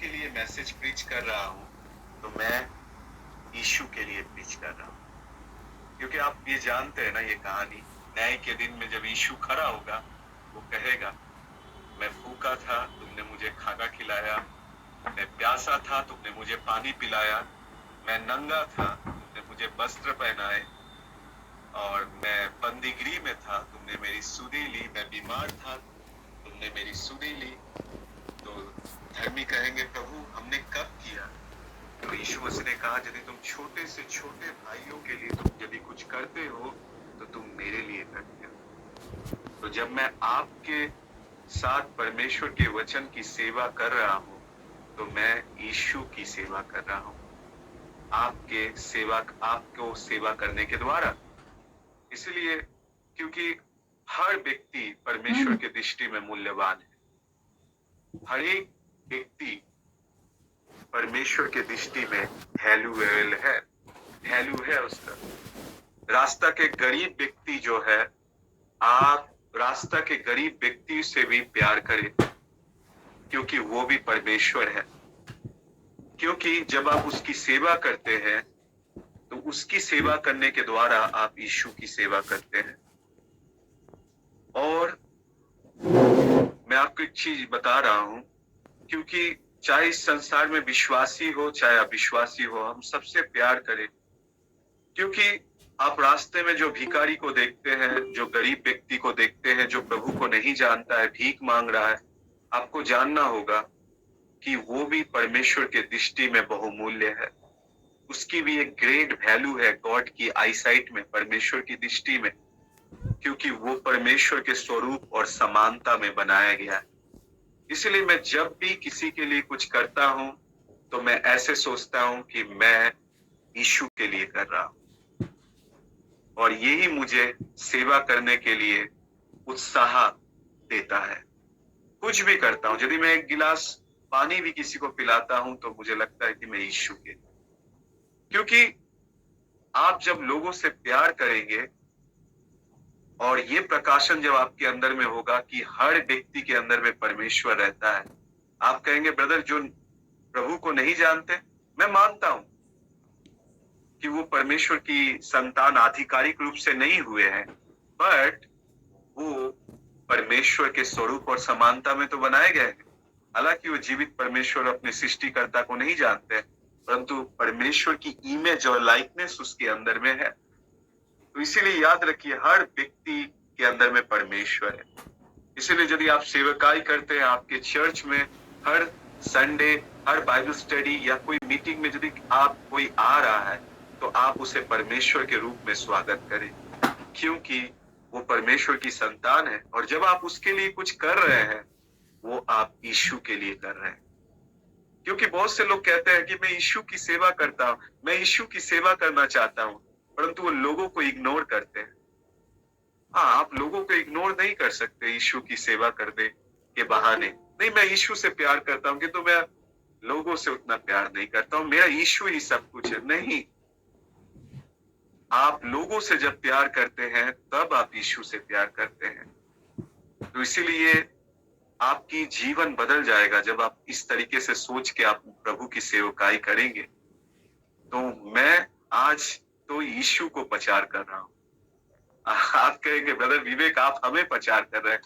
के लिए message preach कर रहा हूँ तो मैं यीशु के लिए प्रीच कर रहा हूँ, क्योंकि आप ये जानते हैं ना ये कहानी, न्याय के दिन में जब यीशु खड़ा होगा वो कहेगा, मैं भूखा था तुमने मुझे खाना खिलाया, मैं प्यासा था तुमने मुझे पानी पिलाया, मैं नंगा था तुमने मुझे वस्त्र पहनाए, और मैं बंदीगृह में था तुमने मेरी सुधि ली, मैं बीमार था तुमने मेरी सुधि ली। तो धर्मी कहेंगे, प्रभु हमने कब किया? तो यीशु मसीह ने कहा, यदि तुम छोटे से छोटे भाइयों के लिए तुम यदि कुछ करते हो तो तुम मेरे लिए करते हो। तो जब मैं आपके साथ परमेश्वर के वचन की सेवा कर रहा हूँ तो मैं यीशु की सेवा कर रहा हूँ, आपको सेवा करने के द्वारा। इसलिए क्योंकि हर व्यक्ति परमेश्वर के दृष्टि में मूल्यवान है, हर एक व्यक्ति परमेश्वर के दृष्टि में वैल्यू है उसका। रास्ता के गरीब व्यक्ति जो है, आप रास्ता के गरीब व्यक्ति से भी प्यार करें, क्योंकि वो भी परमेश्वर है। क्योंकि जब आप उसकी सेवा करते हैं तो उसकी सेवा करने के द्वारा आप यीशु की सेवा करते हैं। और मैं आपको एक चीज बता रहा हूं, क्योंकि चाहे इस संसार में विश्वासी हो चाहे अविश्वासी हो, हम सबसे प्यार करें। क्योंकि आप रास्ते में जो भिखारी को देखते हैं, जो गरीब व्यक्ति को देखते हैं, जो प्रभु को नहीं जानता है, भीख मांग रहा है, आपको जानना होगा कि वो भी परमेश्वर के दृष्टि में बहुमूल्य है। उसकी भी एक ग्रेट वैल्यू है गॉड की आईसाइट में, परमेश्वर की दृष्टि में, क्योंकि वो परमेश्वर के स्वरूप और समानता में बनाया गया है। इसलिए मैं जब भी किसी के लिए कुछ करता हूं तो मैं ऐसे सोचता हूं कि मैं यीशु के लिए कर रहा हूं, और यही मुझे सेवा करने के लिए उत्साह देता है। कुछ भी करता हूं, यदि मैं एक गिलास पानी भी किसी को पिलाता हूं तो मुझे लगता है कि मैं यीशु के, क्योंकि आप जब लोगों से प्यार करेंगे और ये प्रकाशन जब आपके अंदर में होगा कि हर व्यक्ति के अंदर में परमेश्वर रहता है, आप कहेंगे, ब्रदर जो प्रभु को नहीं जानते, मैं मानता हूं कि वो परमेश्वर की संतान आधिकारिक रूप से नहीं हुए हैं, बट वो परमेश्वर के स्वरूप और समानता में तो बनाए गए हैं। हालांकि वो जीवित परमेश्वर अपने सृष्टिकर्ता को नहीं जानते, परंतु परमेश्वर की इमेज और लाइकनेस उसके अंदर में है। तो इसीलिए याद रखिए, हर व्यक्ति के अंदर में परमेश्वर है। इसीलिए यदि आप सेवकाई करते हैं, आपके चर्च में हर संडे, हर बाइबल स्टडी या कोई मीटिंग में यदि आप कोई आ रहा है तो आप उसे परमेश्वर के रूप में स्वागत करें, क्योंकि वो परमेश्वर की संतान है। और जब आप उसके लिए कुछ कर रहे हैं वो आप यीशु के लिए कर रहे हैं। क्योंकि बहुत से लोग कहते हैं कि मैं यीशु की सेवा करता हूं, मैं यीशु की सेवा करना चाहता हूं, परंतु वो लोगों को इग्नोर करते हैं। हाँ, आप लोगों को इग्नोर नहीं कर सकते यीशु की सेवा करने के बहाने। नहीं, मैं यीशु से प्यार करता हूँ कि तो मैं लोगों से उतना प्यार नहीं करता हूँ, मेरा यीशु ही सब कुछ है। नहीं, आप लोगों से जब प्यार करते हैं तब आप यीशु से प्यार करते हैं। तो इसीलिए आपकी जीवन बदल जाएगा जब आप इस तरीके से सोच के आप प्रभु की सेवकाई करेंगे। तो मैं आज तो यीशु को प्रचार कर रहा हूँ। आप कहेंगे, ब्रदर विवेक आप हमें प्रचार कर रहे हैं।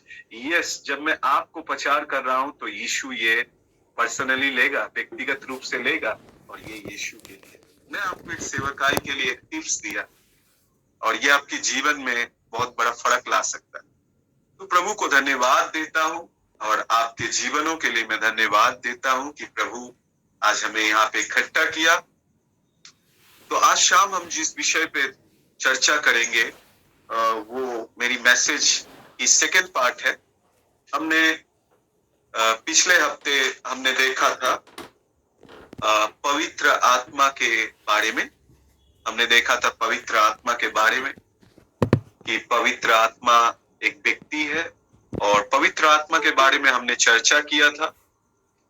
यस, जब मैं आपको प्रचार कर रहा हूं तो यीशु ये पर्सनली लेगा, व्यक्तिगत रूप से लेगा, और ये यीशु के लिए। मैं आपको एक सेवकाई के लिए टिप्स दिया और ये आपके जीवन में बहुत बड़ा फर्क ला सकता है। तो प्रभु को धन्यवाद देता हूं और आपके जीवनों के लिए मैं धन्यवाद देता हूं कि प्रभु आज हमें यहाँ पे इकट्ठा किया। तो आज शाम हम जिस विषय पे चर्चा करेंगे वो मेरी मैसेज की सेकंड पार्ट है। हमने पिछले हफ्ते हमने देखा था पवित्र आत्मा के बारे में। हमने देखा था पवित्र आत्मा के बारे में कि पवित्र आत्मा एक व्यक्ति है, और पवित्र आत्मा के बारे में हमने चर्चा किया था।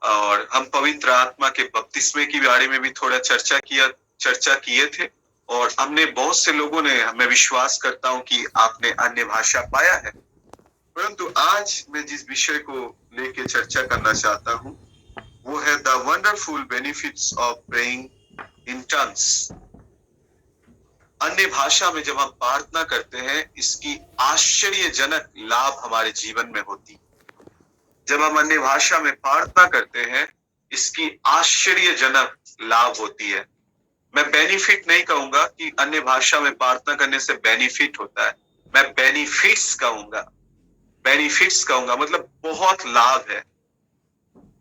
और हम पवित्र आत्मा के बपतिस्मे के बारे में भी थोड़ा चर्चा किए थे। और हमने बहुत से लोगों ने, मैं विश्वास करता हूं कि आपने अन्य भाषा पाया है। परंतु आज मैं जिस विषय को लेके चर्चा करना चाहता हूं वो है the wonderful benefits of praying in tongues. अन्य भाषा में जब हम प्रार्थना करते हैं, इसकी आश्चर्यजनक लाभ हमारे जीवन में होती। जब हम अन्य भाषा में प्रार्थना करते हैं, इसकी आश्चर्यजनक लाभ होती है। मैं बेनिफिट नहीं कहूंगा कि अन्य भाषा में प्रार्थना करने से बेनिफिट होता है, मैं बेनिफिट्स कहूंगा। बेनिफिट्स कहूंगा मतलब बहुत लाभ है।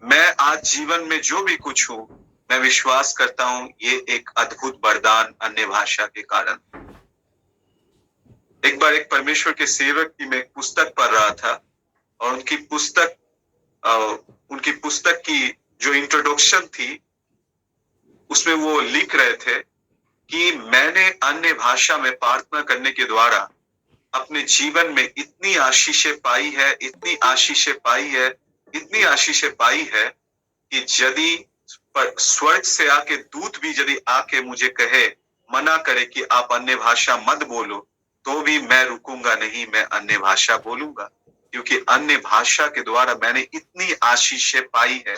मैं आज जीवन में जो भी कुछ हूं, मैं विश्वास करता हूं ये एक अद्भुत वरदान अन्य भाषा के कारण। एक बार एक परमेश्वर के सेवक की मैं एक पुस्तक पढ़ रहा था और उनकी पुस्तक की जो इंट्रोडक्शन थी, उसमें वो लिख रहे थे कि मैंने अन्य भाषा में प्रार्थना करने के द्वारा अपने जीवन में इतनी आशीषें पाई है, इतनी आशीषें पाई है, इतनी आशीषें पाई है कि यदि स्वर्ग से आके दूत भी यदि आके मुझे कहे, मना करे कि आप अन्य भाषा मत बोलो, तो भी मैं रुकूंगा नहीं, मैं अन्य भाषा बोलूंगा, क्योंकि अन्य भाषा के द्वारा मैंने इतनी आशीषें पाई है।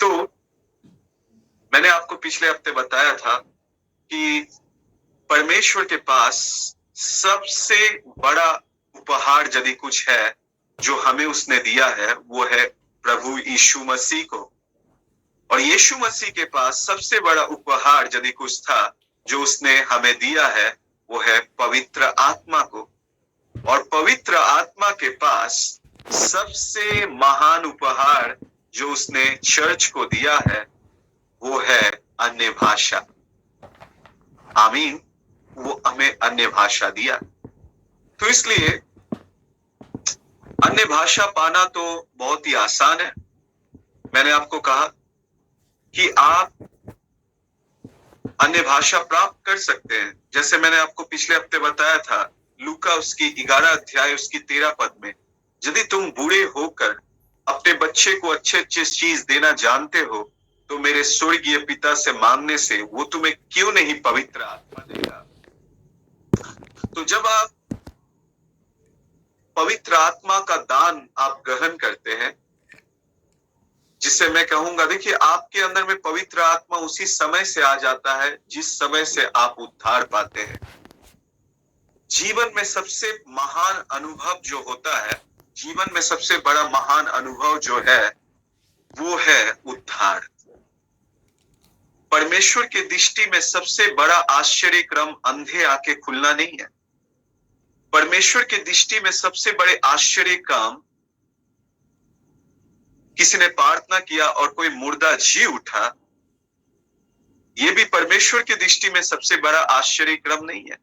तो मैंने आपको पिछले हफ्ते बताया था कि परमेश्वर के पास सबसे बड़ा उपहार यदि कुछ है जो हमें उसने दिया है, वो है प्रभु यीशु मसीह को। और यीशु मसीह के पास सबसे बड़ा उपहार यदि कुछ था जो उसने हमें दिया है, वो है पवित्र आत्मा को। और पवित्र आत्मा के पास सबसे महान उपहार जो उसने चर्च को दिया है, वो है अन्य भाषा। आमीन। वो हमें अन्य भाषा दिया। तो इसलिए अन्य भाषा पाना तो बहुत ही आसान है। मैंने आपको कहा कि आप अन्य भाषा प्राप्त कर सकते हैं। जैसे मैंने आपको पिछले हफ्ते बताया था, लूका उसकी 11 अध्याय उसकी 13 पद में, यदि तुम बूढ़े होकर अपने बच्चे को अच्छे अच्छे चीज देना जानते हो, तो मेरे स्वर्गीय पिता से मांगने से वो तुम्हें क्यों नहीं पवित्र आत्मा देगा। तो जब आप पवित्र आत्मा का दान आप ग्रहण करते हैं, जिससे मैं कहूंगा, देखिए आपके अंदर में पवित्र आत्मा उसी समय से आ जाता है जिस समय से आप उद्धार पाते हैं। जीवन में सबसे महान अनुभव जो होता है, जीवन में सबसे बड़ा महान अनुभव जो है, वो है उद्धार। परमेश्वर के दृष्टि में सबसे बड़ा आश्चर्य क्रम अंधे आंखें खुलना नहीं है। परमेश्वर के दृष्टि में सबसे बड़े आश्चर्य काम किसी ने प्रार्थना किया और कोई मुर्दा जी उठा, ये भी परमेश्वर की दृष्टि में सबसे बड़ा आश्चर्य क्रम नहीं है।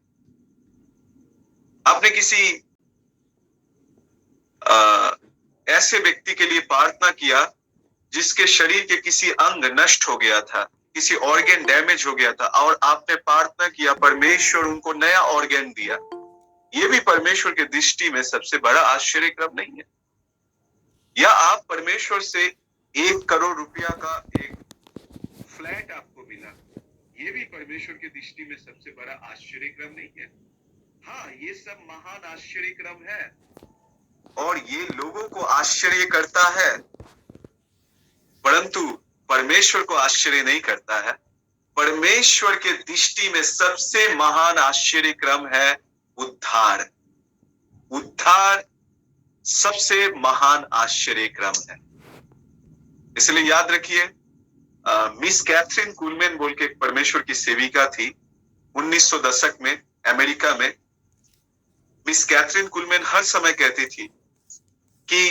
आपने किसी ऐसे व्यक्ति के लिए प्रार्थना किया जिसके शरीर के किसी अंग नष्ट हो गया था, किसी ऑर्गन डैमेज हो गया था, और आपने प्रार्थना किया, परमेश्वर उनको नया ऑर्गन दिया, ये भी परमेश्वर के दृष्टि में सबसे बड़ा आश्चर्य क्रम नहीं है। या आप परमेश्वर से 1 करोड़ रुपया का एक फ्लैट आपको मिला, ये भी परमेश्वर के दृष्टि में सबसे बड़ा आश्चर्य क्रम नहीं है। हाँ, ये सब महान आश्चर्य क्रम है और ये लोगों को आश्चर्य करता है, परंतु परमेश्वर को आश्चर्य नहीं करता है। परमेश्वर के दृष्टि में सबसे महान आश्चर्य क्रम है उद्धार। उद्धार सबसे महान आश्चर्य क्रम है। इसलिए याद रखिए, मिस कैथरीन कुलमैन बोल के एक परमेश्वर की सेविका थी 1900 दशक में अमेरिका में। मिस कैथरीन कुलमैन हर समय कहती थी कि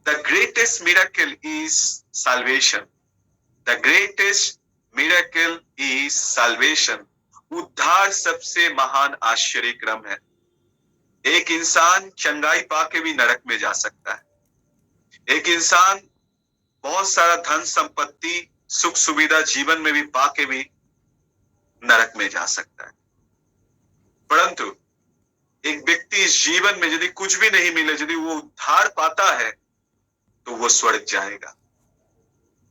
the greatest miracle is salvation, the greatest miracle is salvation. उद्धार सबसे महान आश्चर्य क्रम है। एक इंसान चंगाई पाके भी नरक में जा सकता है। एक इंसान बहुत सारा धन संपत्ति सुख सुविधा जीवन में भी पाके भी नरक में जा सकता है, परंतु एक व्यक्ति इस जीवन में यदि कुछ भी नहीं मिले, यदि वो उद्धार पाता है, तो वो स्वर्ग जाएगा।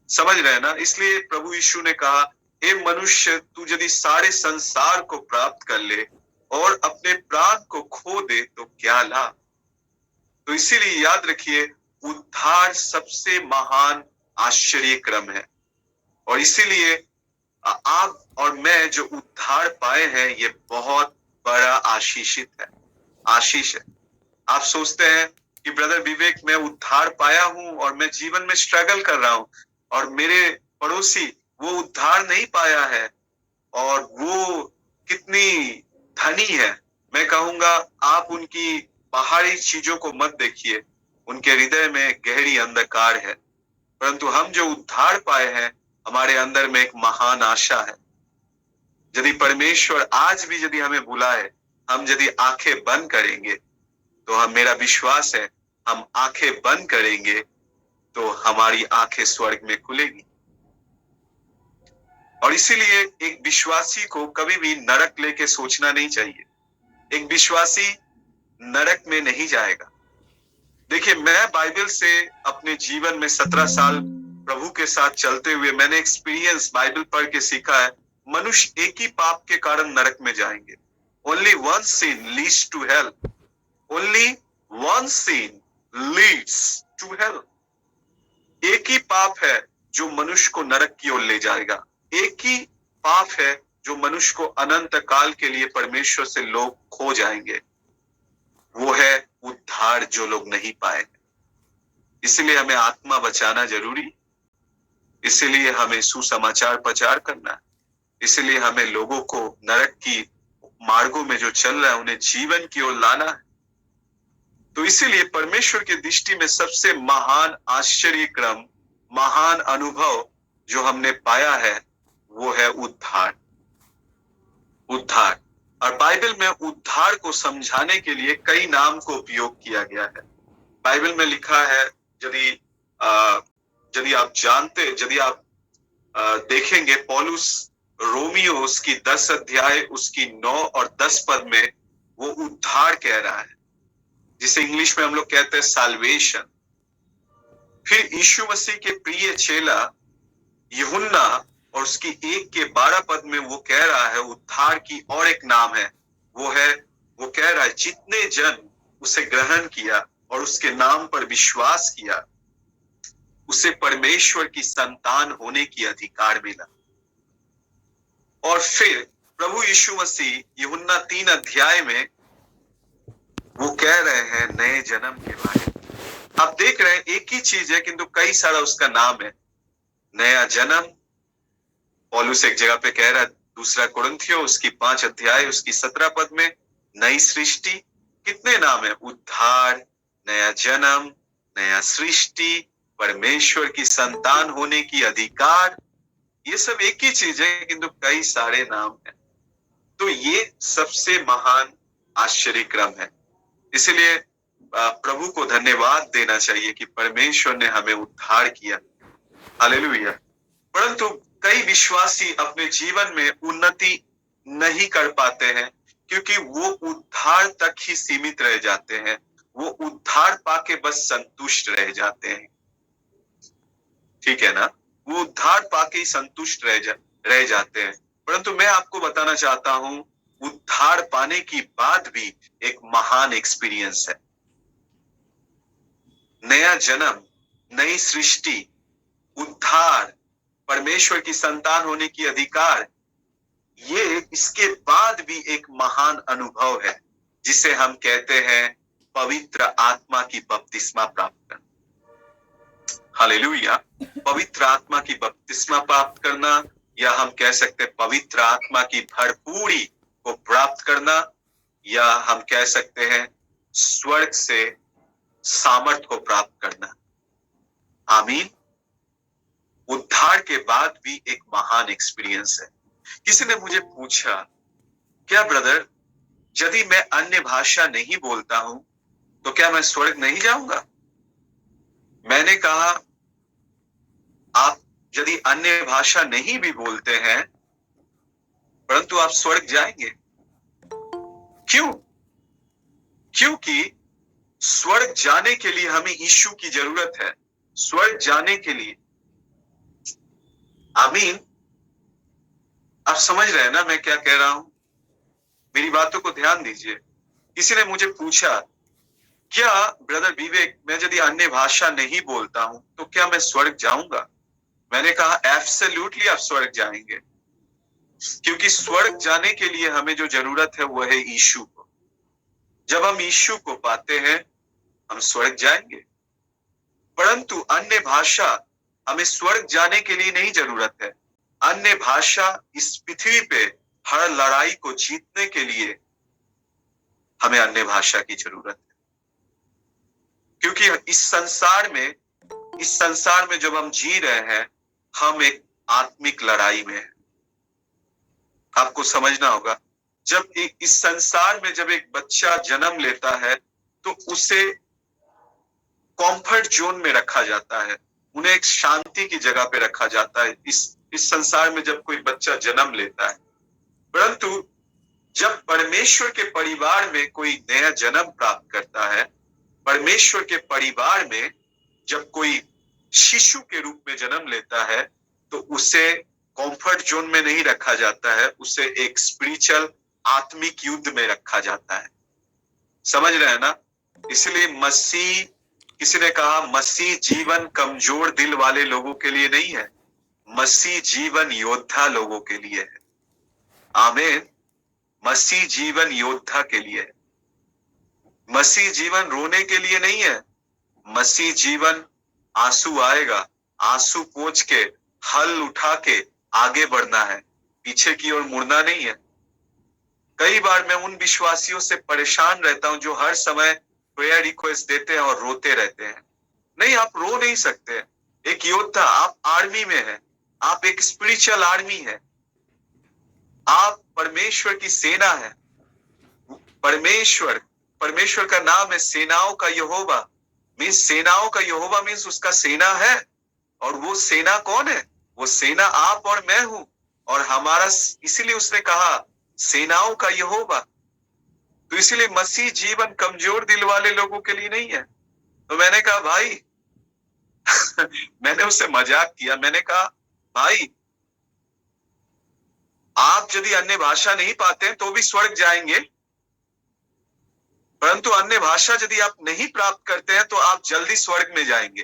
समझ रहे हैं ना? इसलिए प्रभु यीशु ने कहा, हे मनुष्य, तू यदि सारे संसार को प्राप्त कर ले और अपने प्राण को खो दे तो क्या लाभ। तो इसीलिए याद रखिए, उद्धार सबसे महान आश्चर्य क्रम है। और इसीलिए आप और मैं जो उद्धार पाए हैं, ये बहुत बड़ा आशीषित है, आशीष है। आप सोचते हैं कि ब्रदर विवेक, मैं उद्धार पाया हूं और मैं जीवन में स्ट्रगल कर रहा हूं, और मेरे पड़ोसी वो उद्धार नहीं पाया है और वो कितनी धनी है। मैं कहूंगा आप उनकी बाहरी चीजों को मत देखिए, उनके हृदय में गहरी अंधकार है। परंतु हम जो उद्धार पाए हैं, हमारे अंदर में एक महान आशा है। यदि परमेश्वर आज भी यदि हमें बुलाए, हम यदि आंखें बंद करेंगे, तो हम, मेरा विश्वास है, हम आंखें बंद करेंगे तो हमारी आंखें स्वर्ग में खुलेगी। और इसीलिए एक विश्वासी को कभी भी नरक लेके सोचना नहीं चाहिए। एक विश्वासी नरक में नहीं जाएगा। देखिए, मैं बाइबल से अपने जीवन में 17 साल प्रभु के साथ चलते हुए मैंने एक्सपीरियंस बाइबल पढ़ के सीखा है, मनुष्य एक ही पाप के कारण नरक में जाएंगे। Only one sin leads to hell. Only one sin leads to hell. एक ही पाप है जो मनुष्य को नरक की ओर ले जाएगा। एक ही पाप है जो मनुष्य को अनंत काल के लिए परमेश्वर से लोग खो जाएंगे। वो है उद्धार जो लोग नहीं पाए। इसलिए हमें आत्मा बचाना जरूरी, इसलिए हमें सुसमाचार प्रचार करना है, इसलिए हमें लोगों को नरक की मार्गों में जो चल रहा है उन्हें जीवन की ओर लाना है। तो इसीलिए परमेश्वर की दृष्टि में सबसे महान आश्चर्य क्रम, महान अनुभव जो हमने पाया है, वो है उद्धार। उद्धार। और बाइबल में उद्धार को समझाने के लिए कई नाम को उपयोग किया गया है। बाइबल में लिखा है, यदि आप जानते, यदि आप देखेंगे, पौलुस रोमियो उसकी 10 अध्याय उसकी 9 और 10 पद में वो उद्धार कह रहा है, जिसे इंग्लिश में हम लोग कहते हैं साल्वेशन। फिर यीशु मसीह के प्रिय चेला यूहन्ना और उसकी 1 के 12 पद में वो कह रहा है उद्धार की और एक नाम है, वो कह रहा है जितने जन उसे ग्रहण किया और उसके नाम पर विश्वास किया, उसे परमेश्वर की संतान होने की अधिकार मिला। और फिर प्रभु यीशु मसीह यूहन्ना 3 अध्याय में वो कह रहे हैं नए जन्म के बारे में। आप देख रहे हैं एक ही चीज है किंतु कई सारा उसका नाम है। नया जन्म, पौलुस एक जगह पे कह रहा है, 2 कुरिन्थियों उसकी 5 अध्याय उसकी 17 पद में नई सृष्टि। कितने नाम है? उद्धार, नया जन्म, नया सृष्टि, परमेश्वर की संतान होने की अधिकार। ये सब एक ही चीज है किंतु कई सारे नाम हैं। तो ये सबसे महान आश्चर्य क्रम है। इसलिए प्रभु को धन्यवाद देना चाहिए कि परमेश्वर ने हमें उद्धार किया। हालेलुया। परंतु कई विश्वासी अपने जीवन में उन्नति नहीं कर पाते हैं क्योंकि वो उद्धार तक ही सीमित रह जाते हैं। वो उद्धार पाके बस संतुष्ट रह जाते हैं। ठीक है ना? वो उद्धार पाके ही संतुष्ट रह जाते हैं। परंतु मैं आपको बताना चाहता हूं, उद्धार पाने की बाद भी एक महान एक्सपीरियंस है। नया जन्म, नई सृष्टि, उद्धार, परमेश्वर की संतान होने की अधिकार, ये इसके बाद भी एक महान अनुभव है जिसे हम कहते हैं पवित्र आत्मा की बपतिस्मा प्राप्त करना। हालेलुया। पवित्र आत्मा की बपतिस्मा प्राप्त करना, या हम कह सकते हैं पवित्र आत्मा की भरपूरी को प्राप्त करना, या हम कह सकते हैं स्वर्ग से सामर्थ को प्राप्त करना। आमीन। उद्धार के बाद भी एक महान एक्सपीरियंस है। किसी ने मुझे पूछा, क्या ब्रदर, यदि मैं अन्य भाषा नहीं बोलता हूं तो क्या मैं स्वर्ग नहीं जाऊंगा? मैंने कहा, आप यदि अन्य भाषा नहीं भी बोलते हैं परंतु आप स्वर्ग जाएंगे। क्यों? क्योंकि स्वर्ग जाने के लिए हमें यीशु की जरूरत है। स्वर्ग जाने के लिए। आमीन। आप समझ रहे हैं ना मैं क्या कह रहा हूं? मेरी बातों को ध्यान दीजिए। किसी ने मुझे पूछा क्या ब्रदर विवेक, मैं यदि अन्य भाषा नहीं बोलता हूं तो क्या मैं स्वर्ग जाऊंगा? मैंने कहा एब्सोल्युटली आप स्वर्ग जाएंगे, क्योंकि स्वर्ग जाने के लिए हमें जो जरूरत है वो है यीशु को। जब हम यीशु को पाते हैं हम स्वर्ग जाएंगे। परंतु अन्य भाषा हमें स्वर्ग जाने के लिए नहीं जरूरत है। अन्य भाषा इस पृथ्वी पे हर लड़ाई को जीतने के लिए हमें अन्य भाषा की जरूरत है, क्योंकि इस संसार में जब हम जी रहे हैं हम एक आत्मिक लड़ाई में हैं। आपको समझना होगा, जब इस संसार में जब एक बच्चा जन्म लेता है तो उसे कंफर्ट जोन में रखा जाता है, उन्हें एक शांति की जगह पे रखा जाता है इस संसार में जब कोई बच्चा जन्म लेता है। परंतु जब परमेश्वर के परिवार में कोई नया जन्म प्राप्त करता है, परमेश्वर के परिवार में जब कोई शिशु के रूप में जन्म लेता है तो उसे कंफर्ट जोन में नहीं रखा जाता है, उसे एक स्पिरिचुअल आत्मिक युद्ध में रखा जाता है। समझ रहे हैं ना? इसलिए मसीह, किसी ने कहा मसीह जीवन कमजोर दिल वाले लोगों के लिए नहीं है, मसीह जीवन योद्धा लोगों के लिए है। आमीन। मसीह जीवन योद्धा के लिए है। मसीह जीवन रोने के लिए नहीं है। मसीह जीवन आंसू आएगा, आंसू पोंछ के हल उठा के आगे बढ़ना है, पीछे की ओर मुड़ना नहीं है। कई बार मैं उन विश्वासियों से परेशान रहता हूं जो हर समय प्रेयर रिक्वेस्ट देते हैं और रोते रहते हैं। नहीं, आप रो नहीं सकते। एक योद्धा, आप आर्मी में हैं, आप एक स्पिरिचुअल आर्मी है, आप परमेश्वर की सेना है। परमेश्वर का नाम है सेनाओं का यहोवा। मीन्स सेनाओं का यहोवा मीन्स उसका सेना है। और वो सेना कौन है? वो सेना आप और मैं हूं। और हमारा, इसीलिए उसने कहा सेनाओं का यहोवा। तो इसीलिए मसीह जीवन कमजोर दिल वाले लोगों के लिए नहीं है। तो मैंने कहा भाई मैंने उससे मजाक किया, मैंने कहा भाई आप यदि अन्य भाषा नहीं पाते हैं तो भी स्वर्ग जाएंगे, परंतु अन्य भाषा यदि आप नहीं प्राप्त करते हैं तो आप जल्दी स्वर्ग में जाएंगे।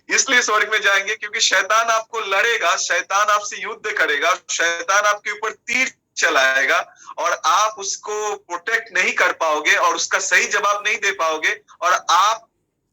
इसलिए स्वर्ग में जाएंगे क्योंकि शैतान आपको लड़ेगा, शैतान आपसे युद्ध करेगा, शैतान आपके ऊपर तीर चलाएगा और आप उसको प्रोटेक्ट नहीं कर पाओगे और उसका सही जवाब नहीं दे पाओगे और आप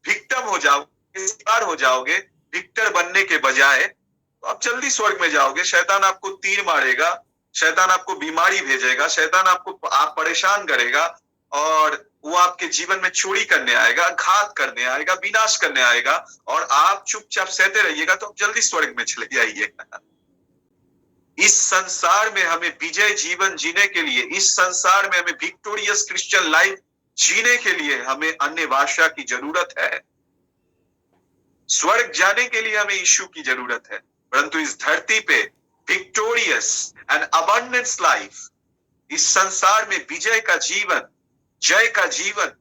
विक्टिम हो जाओगे, शिकार हो जाओगे। विक्टर बनने के बजाय तो आप जल्दी स्वर्ग में जाओगे। शैतान आपको तीर मारेगा, शैतान आपको बीमारी भेजेगा, शैतान आपको आप परेशान करेगा और वो आपके जीवन में चोरी करने आएगा, घात करने आएगा, विनाश करने आएगा और आप चुपचाप सहते रहिएगा तो आप जल्दी स्वर्ग में चले जाइएगा। इस संसार में हमें विजय जीवन जीने के लिए, इस संसार में हमें विक्टोरियस क्रिश्चियन लाइफ जीने के लिए हमें अन्य भाषा की जरूरत है। स्वर्ग जाने के लिए हमें यीशु की जरूरत है। परंतु इस धरती पे विक्टोरियस एंड अबंडेंस लाइफ, इस संसार में विजय का जीवन, जय का जीवन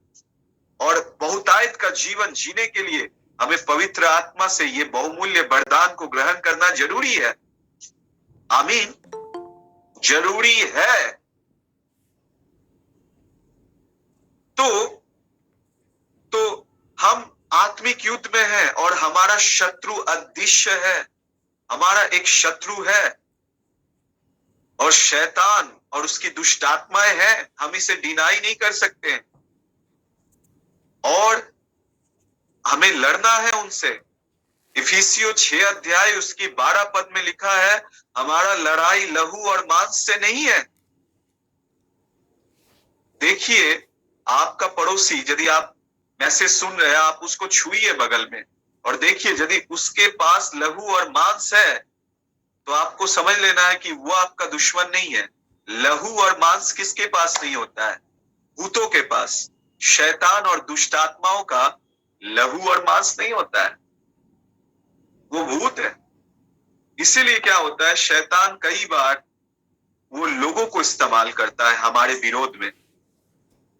और बहुतायत का जीवन जीने के लिए हमें पवित्र आत्मा से ये बहुमूल्य वरदान को ग्रहण करना जरूरी है। आमीन, जरूरी है। तो हम आत्मिक युद्ध में हैं और हमारा शत्रु अदृश्य है। हमारा एक शत्रु है और शैतान और उसकी दुष्ट आत्माएं हैं, हम इसे डिनाई नहीं कर सकते और हमें लड़ना है उनसे। इफिसियों 6 अध्याय उसकी 12 पद में लिखा है, हमारा लड़ाई लहू और मांस से नहीं है। देखिए, आपका पड़ोसी, यदि आप मैसेज सुन रहे हैं, आप उसको छुइए बगल में और देखिए, यदि उसके पास लहू और मांस है तो आपको समझ लेना है कि वो आपका दुश्मन नहीं है। लहू और मांस किसके पास नहीं होता है? भूतों के पास। शैतान और दुष्ट आत्माओं का लहू और मांस नहीं होता है, वो भूत है। इसीलिए क्या होता है, शैतान कई बार वो लोगों को इस्तेमाल करता है हमारे विरोध में,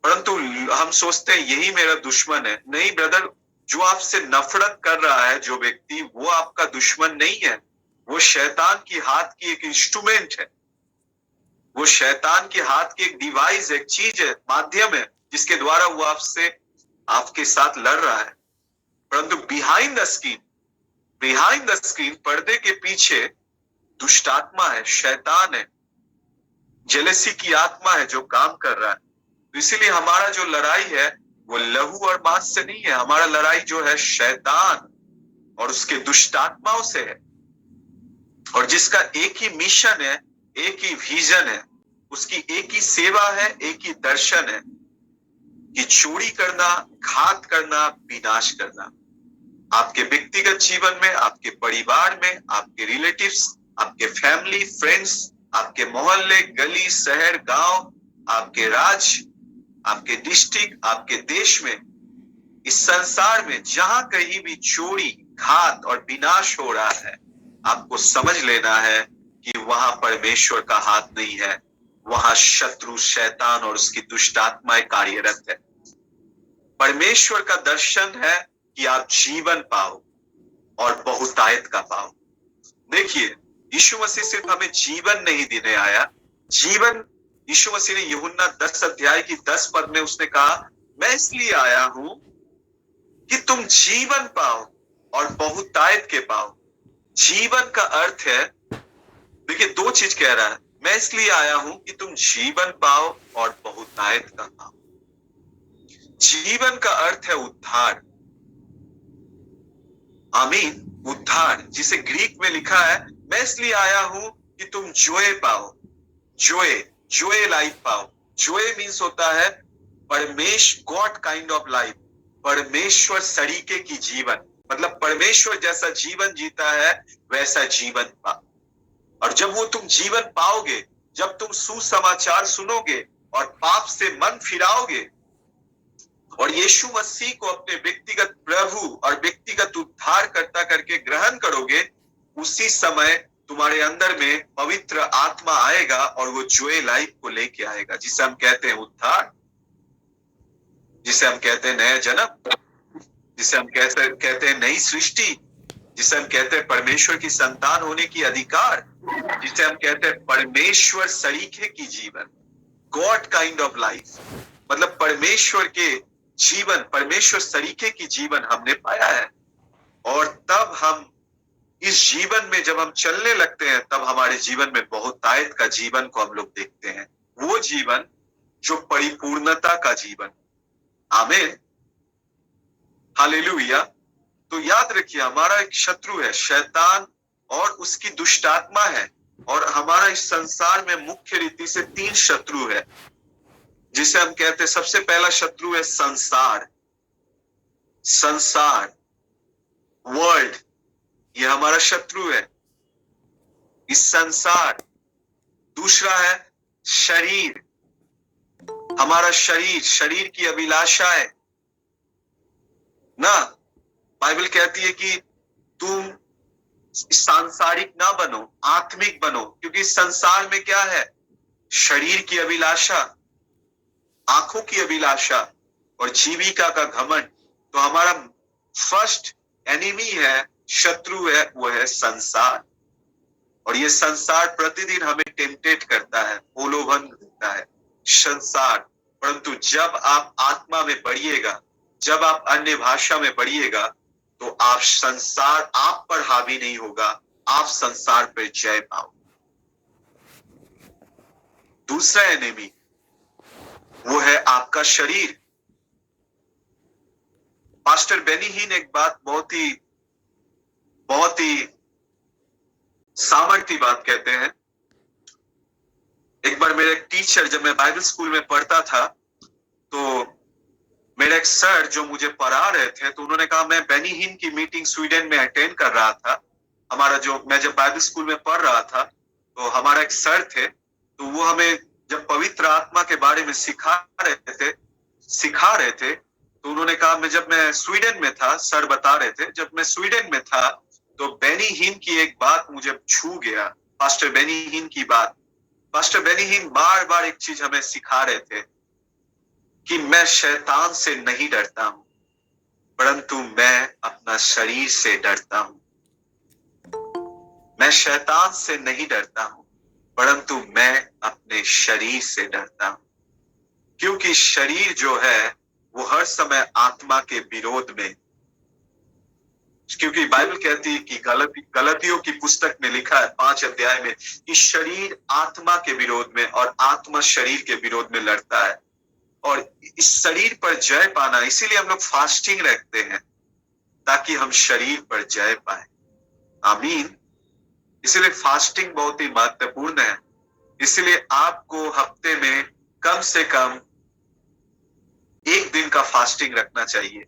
परंतु हम सोचते हैं यही मेरा दुश्मन है। नहीं ब्रदर, जो आपसे नफरत कर रहा है जो व्यक्ति, वो आपका दुश्मन नहीं है, वो शैतान की हाथ की एक इंस्ट्रूमेंट है, वो शैतान के हाथ की एक डिवाइस, एक चीज है, माध्यम है जिसके द्वारा वो आपसे आपके साथ लड़ रहा है। परंतु बिहाइंड द स्क्रीन पर्दे के पीछे दुष्ट आत्मा है, शैतान है, जेलसी की आत्मा है जो काम कर रहा है। तो इसीलिए हमारा जो लड़ाई है वो लहू और मांस से नहीं है, हमारा लड़ाई जो है शैतान और उसके दुष्ट आत्माओं से है, और जिसका एक ही मिशन है, एक ही विजन है, उसकी एक ही सेवा है, एक ही दर्शन है कि चोरी करना, घात करना, विनाश करना। आपके व्यक्तिगत जीवन में, आपके परिवार में, आपके रिलेटिव्स, आपके फैमिली, फ्रेंड्स, आपके मोहल्ले, गली, शहर, गांव, आपके राज्य, आपके डिस्ट्रिक्ट, आपके देश में, इस संसार में जहां कहीं भी चोरी, घात और विनाश हो रहा है, आपको समझ लेना है कि वहां परमेश्वर का हाथ नहीं है, वहां शत्रु शैतान और उसकी दुष्ट आत्माएं कार्यरत है। परमेश्वर का दर्शन है कि आप जीवन पाओ और बहुतायत का पाओ। देखिए, यीशु मसीह सिर्फ हमें जीवन नहीं देने आया। जीवन यीशु मसीह ने यूहन्ना 10 अध्याय की 10 पद में उसने कहा, मैं इसलिए आया हूं कि तुम जीवन पाओ और बहुतायत के पाओ। जीवन का अर्थ है, देखिए दो चीज कह रहा है, मैं इसलिए आया हूं कि तुम जीवन पाओ और बहुतायत का पाओ। जीवन का अर्थ है उद्धार। आमीन। उद्धार, जिसे ग्रीक में लिखा है, मैं इसलिए आया हूं कि तुम जोए पाओ, जोए लाइफ पाओ। जोए मीन्स होता है गॉड काइंड ऑफ लाइफ, परमेश्वर सरीके की जीवन, मतलब परमेश्वर जैसा जीवन जीता है वैसा जीवन पाओ। और जब वो तुम जीवन पाओगे, जब तुम सुसमाचार सुनोगे और पाप से मन फिराओगे और यीशु मसीह को अपने व्यक्तिगत प्रभु और व्यक्तिगत उद्धारकर्ता करके ग्रहण करोगे, उसी समय तुम्हारे अंदर में पवित्र आत्मा आएगा और वो जोए लाइफ को लेके आएगा, जिसे हम कहते हैं उद्धार, जिसे हम कहते हैं नया जन्म, जिसे हम कहते हैं नई सृष्टि, जिसे हम कहते हैं परमेश्वर की संतान होने की अधिकार, जिसे हम कहते हैं परमेश्वर सरीखे की जीवन, गॉड काइंड ऑफ लाइफ, मतलब परमेश्वर के जीवन, परमेश्वर सरीखे की जीवन हमने पाया है। और तब हम इस जीवन में जब हम चलने लगते हैं, तब हमारे जीवन में बहुतायत का जीवन को हम लोग देखते हैं, वो जीवन जो परिपूर्णता का जीवन। आमीन, हालेलुया। तो याद रखिए, हमारा एक शत्रु है शैतान और उसकी दुष्ट आत्मा है, और हमारा इस संसार में मुख्य रीति से 3 शत्रु है, जिसे हम कहते हैं, सबसे पहला शत्रु है संसार, वर्ल्ड, ये हमारा शत्रु है, इस संसार। दूसरा है शरीर, हमारा शरीर की अभिलाषाएं ना। बाइबल कहती है कि तुम सांसारिक ना बनो, आत्मिक बनो, क्योंकि इस संसार में क्या है, शरीर की अभिलाषा, आंखों की अभिलाषा और जीविका का घमंड। तो हमारा फर्स्ट एनिमी है, शत्रु है, वो है संसार। और ये संसार प्रतिदिन हमें टेम्पटेट करता है, प्रलोभन देता है संसार। परंतु जब आप आत्मा में बढ़िएगा, जब आप अन्य भाषा में बढ़िएगा, तो आप संसार आप पर हावी नहीं होगा, आप संसार पर जय पाओ। दूसरा एनिमी वो है आपका शरीर। पास्टर बेनी हीन एक बात बहुत ही सामर्थ्य बात कहते हैं। एक बार मेरे एक टीचर, जब मैं बाइबल स्कूल में पढ़ता था, तो मेरे एक सर जो मुझे पढ़ा रहे थे, तो उन्होंने कहा, मैं बेनी हीन की मीटिंग स्वीडन में अटेंड कर रहा था। मैं जब बाइबल स्कूल में पढ़ रहा था, तो हमारा एक सर थे, तो वो हमें जब पवित्र आत्मा के बारे में सिखा रहे थे, तो उन्होंने कहा, जब मैं स्वीडन में था, सर बता रहे थे, जब मैं स्वीडन में था, तो बेनी हीन की एक बात मुझे छू गया। पास्टर बेनी हीन की बात, पास्टर बेनी हीन बार बार एक चीज हमें सिखा रहे थे कि मैं शैतान से नहीं डरता हूं, परंतु मैं अपना शरीर से डरता हूं। मैं शैतान से नहीं डरता हूं, परंतु मैं अपने शरीर से डरता हूं। क्योंकि शरीर जो है वो हर समय आत्मा के विरोध में, क्योंकि बाइबल कहती है कि गलतियों की पुस्तक में लिखा है 5 अध्याय में कि शरीर आत्मा के विरोध में और आत्मा शरीर के विरोध में लड़ता है। और इस शरीर पर जय पाना, इसीलिए हम लोग फास्टिंग रखते हैं ताकि हम शरीर पर जय पाए। आमीन। इसलिए फास्टिंग बहुत ही महत्वपूर्ण है। इसलिए आपको हफ्ते में कम से कम 1 दिन का फास्टिंग रखना चाहिए।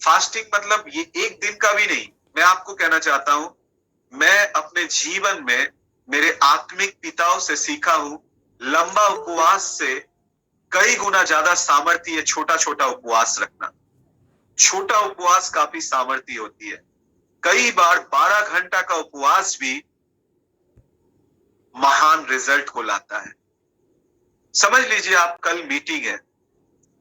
फास्टिंग मतलब ये 1 दिन का भी नहीं। मैं आपको कहना चाहता हूं, मैं अपने जीवन में मेरे आत्मिक पिताओं से सीखा हूं, लंबा उपवास से कई गुना ज्यादा सामर्थ्य है छोटा छोटा उपवास रखना। छोटा उपवास काफी सामर्थ्य होती है। कई बार 12 घंटा का उपवास भी महान रिजल्ट को लाता है। समझ लीजिए आप कल मीटिंग है,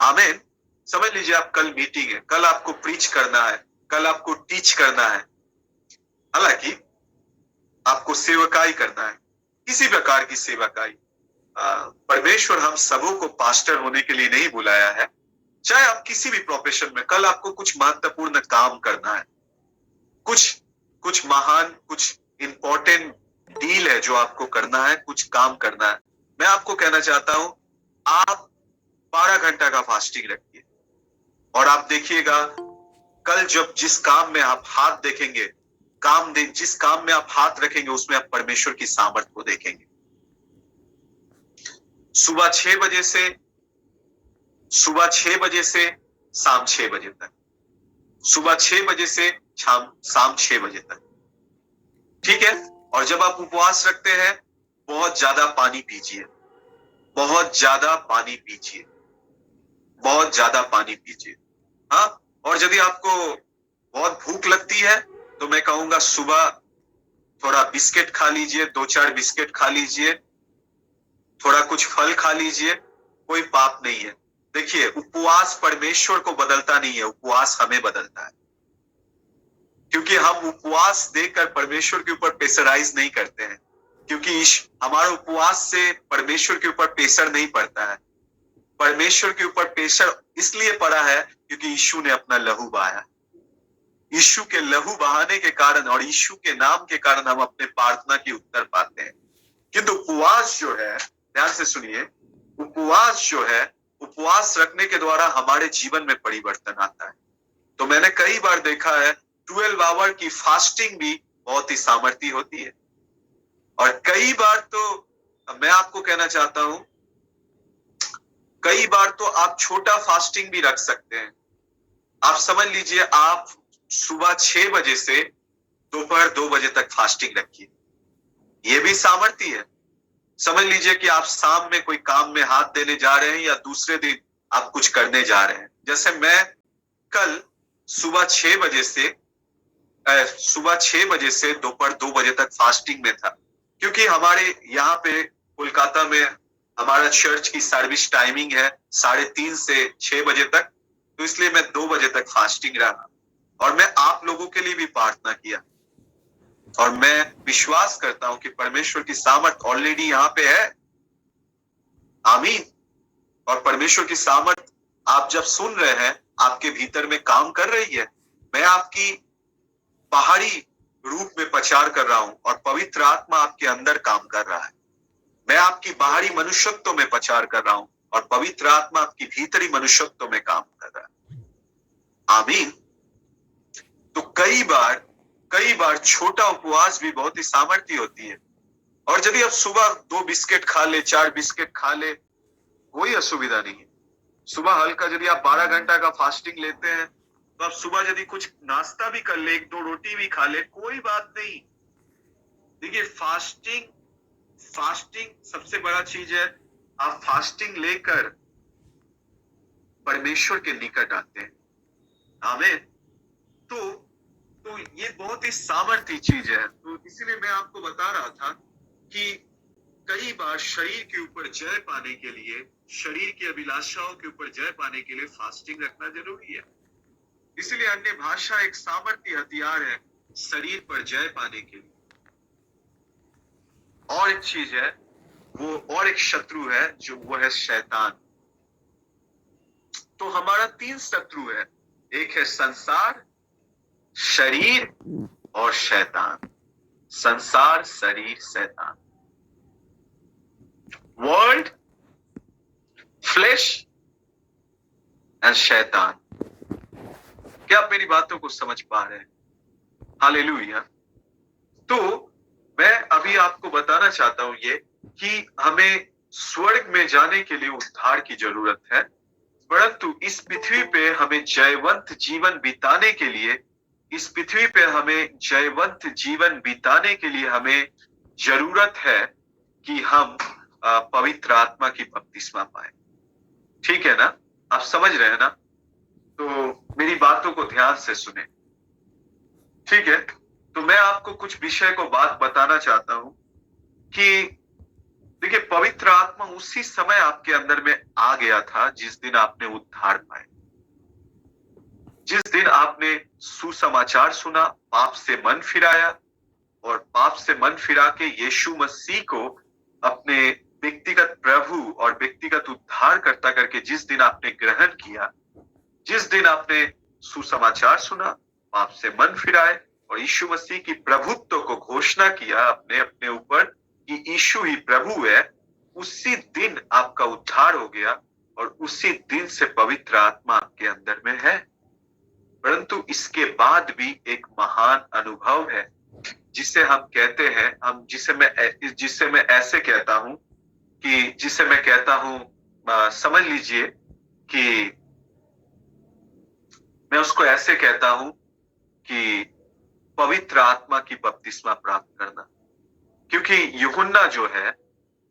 आमीन। समझ लीजिए आप कल मीटिंग है, कल आपको प्रीच करना है, कल आपको टीच करना है, हालांकि आपको सेवकाई करना है, किसी प्रकार की सेवकाई। परमेश्वर हम सबों को पास्टर होने के लिए नहीं बुलाया है। चाहे आप किसी भी प्रोफेशन में, कल आपको कुछ महत्वपूर्ण काम करना है, कुछ महान, कुछ इंपॉर्टेंट डील है जो आपको करना है, कुछ काम करना है। मैं आपको कहना चाहता हूं, आप 12 घंटा का फास्टिंग रखिए और आप देखिएगा कल जब जिस काम में आप हाथ देखेंगे, जिस काम में आप हाथ रखेंगे उसमें आप परमेश्वर की सामर्थ को देखेंगे। सुबह 6 बजे से शाम 6 बजे तक, सुबह 6 बजे से शाम 6 बजे तक, ठीक है। और जब आप उपवास रखते हैं, बहुत ज्यादा पानी पीजिए, बहुत ज्यादा पानी पीजिए, बहुत ज्यादा पानी पीजिए। हाँ, और यदि आपको बहुत भूख लगती है तो मैं कहूंगा सुबह थोड़ा बिस्किट खा लीजिए, 2-4 बिस्किट खा लीजिए, थोड़ा कुछ फल खा लीजिए, कोई पाप नहीं है। देखिए, उपवास परमेश्वर को बदलता नहीं है, उपवास हमें बदलता है। क्योंकि हम उपवास देकर परमेश्वर के ऊपर प्रेशराइज नहीं करते हैं, क्योंकि हमारे उपवास से परमेश्वर के ऊपर प्रेशर नहीं पड़ता है। परमेश्वर के ऊपर प्रेशर इसलिए पड़ा है क्योंकि यीशु ने अपना लहू बहाया। यीशु के लहू बहाने के कारण और यीशु के नाम के कारण हम अपने प्रार्थना की उत्तर पाते हैं। किंतु उपवास जो है, ध्यान से सुनिए, उपवास जो है, उपवास रखने के द्वारा हमारे जीवन में परिवर्तन आता है। तो मैंने कई बार देखा है 12 आवर की फास्टिंग भी बहुत ही सामर्थ्य होती है। और कई बार तो मैं आपको कहना चाहता हूं, कई बार तो आप छोटा फास्टिंग भी रख सकते हैं। आप समझ लीजिए, आप सुबह 6 बजे से दोपहर 2 बजे तक फास्टिंग रखिए, ये भी सामर्थ्य है। समझ लीजिए कि आप शाम में कोई काम में हाथ देने जा रहे हैं या दूसरे दिन आप कुछ करने जा रहे हैं। जैसे मैं कल सुबह 6 बजे से दोपहर 2 बजे तक फास्टिंग में था, क्योंकि हमारे यहाँ पे कोलकाता में हमारा चर्च की सर्विस टाइमिंग है 3:30 से 6 बजे तक, तो इसलिए मैं 2 बजे तक फास्टिंग रहा और मैं आप लोगों के लिए भी प्रार्थना किया। और मैं विश्वास करता हूं कि परमेश्वर की सामर्थ ऑलरेडी यहाँ पे है, आमीन। और परमेश्वर की सामर्थ आप जब सुन रहे हैं, आपके भीतर में काम कर रही है। मैं आपकी बाहरी रूप में प्रचार कर रहा हूं और पवित्र आत्मा आपके अंदर काम कर रहा है। मैं आपकी बाहरी मनुष्यत्व में प्रचार कर रहा हूं और पवित्र आत्मा आपकी भीतरी मनुष्यत्व में काम कर रहा है, आमीन। तो कई बार छोटा उपवास भी बहुत ही सामर्थ्य होती है। और यदि आप सुबह 2 बिस्किट खा ले, 4 बिस्किट खा ले, कोई असुविधा नहीं है। सुबह हल्का, यदि आप 12 घंटा का फास्टिंग लेते हैं तो आप सुबह यदि कुछ नाश्ता भी कर ले, 1-2 रोटी भी खा ले, कोई बात नहीं। देखिए, फास्टिंग सबसे बड़ा चीज है। आप फास्टिंग लेकर परमेश्वर के निकट आते हैं, आमीन। तो ये बहुत ही सामर्थ्य चीज है। तो इसीलिए मैं आपको बता रहा था कि कई बार शरीर के ऊपर जय पाने के लिए, शरीर की अभिलाषाओं के ऊपर जय पाने के लिए फास्टिंग रखना जरूरी है। इसलिए अन्य भाषा एक सामर्थ्य हथियार है शरीर पर जय पाने के लिए। और एक चीज है, वो और एक शत्रु है, जो वो है शैतान। तो हमारा 3 शत्रु है। एक है संसार, शरीर और शैतान। संसार, शरीर, शैतान। वर्ल्ड, फ्लेश एंड शैतान। क्या आप मेरी बातों को समझ पा रहे हैं? हालेलुया। तो मैं अभी आपको बताना चाहता हूं ये कि हमें स्वर्ग में जाने के लिए उद्धार की जरूरत है, परंतु इस पृथ्वी पे हमें जयवंत जीवन बिताने के लिए, इस पृथ्वी पे हमें जयवंत जीवन बिताने के लिए हमें जरूरत है कि हम पवित्र आत्मा की बपतिस्मा पाए। ठीक है ना? आप समझ रहे हैं ना? तो मेरी बातों को ध्यान से सुने। ठीक है? तो मैं आपको कुछ विषय को बात बताना चाहता हूं कि देखिए, पवित्र आत्मा उसी समय आपके अंदर में आ गया था जिस दिन आपने उद्धार पाए, जिस दिन आपने सुसमाचार सुना, पाप से मन फिराया और पाप से मन फिरा के यीशु मसीह को अपने व्यक्तिगत प्रभु और व्यक्तिगत उद्धारकर्ता करके जिस दिन आपने ग्रहण किया, जिस दिन आपने सुसमाचार सुना, पाप से मन फिराए और यीशु मसीह की प्रभुत्व को घोषणा किया अपने अपने ऊपर कि यीशु ही प्रभु है, उसी दिन आपका उद्धार हो गया और उसी दिन से पवित्र आत्मा आपके अंदर में है। परंतु इसके बाद भी एक महान अनुभव है जिसे हम कहते हैं, जिसे मैं ऐसे कहता हूं कि जिसे मैं कहता हूं, समझ लीजिए कि मैं उसको ऐसे कहता हूं कि पवित्र आत्मा की बपतिस्मा प्राप्त करना। क्योंकि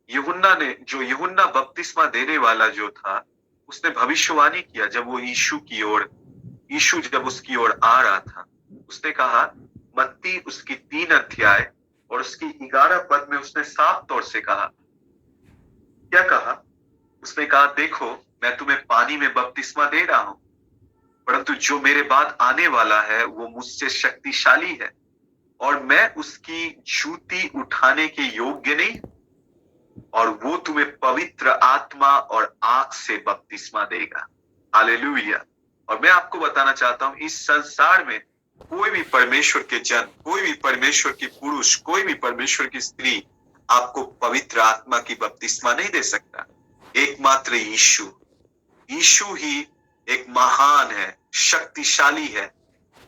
यूहन्ना बपतिस्मा देने वाला जो था, उसने भविष्यवाणी किया जब वो यीशु जब उसकी ओर आ रहा था। उसने कहा, मत्ती उसकी 3 अध्याय और उसकी 11 पद में उसने साफ तौर से कहा, क्या कहा? उसने कहा, देखो मैं तुम्हें पानी में बपतिस्मा दे रहा हूं, परंतु जो मेरे बाद आने वाला है वो मुझसे शक्तिशाली है और मैं उसकी जूती उठाने के योग्य नहीं, और वो तुम्हें पवित्र आत्मा और आग से बपतिस्मा देगा। हालेलुया। और मैं आपको बताना चाहता हूं, इस संसार में कोई भी परमेश्वर के जन, कोई भी परमेश्वर की पुरुष, कोई भी परमेश्वर की स्त्री आपको पवित्र आत्मा की बपतिस्मा नहीं दे सकता। एकमात्र यीशु ही एक महान है, शक्तिशाली है,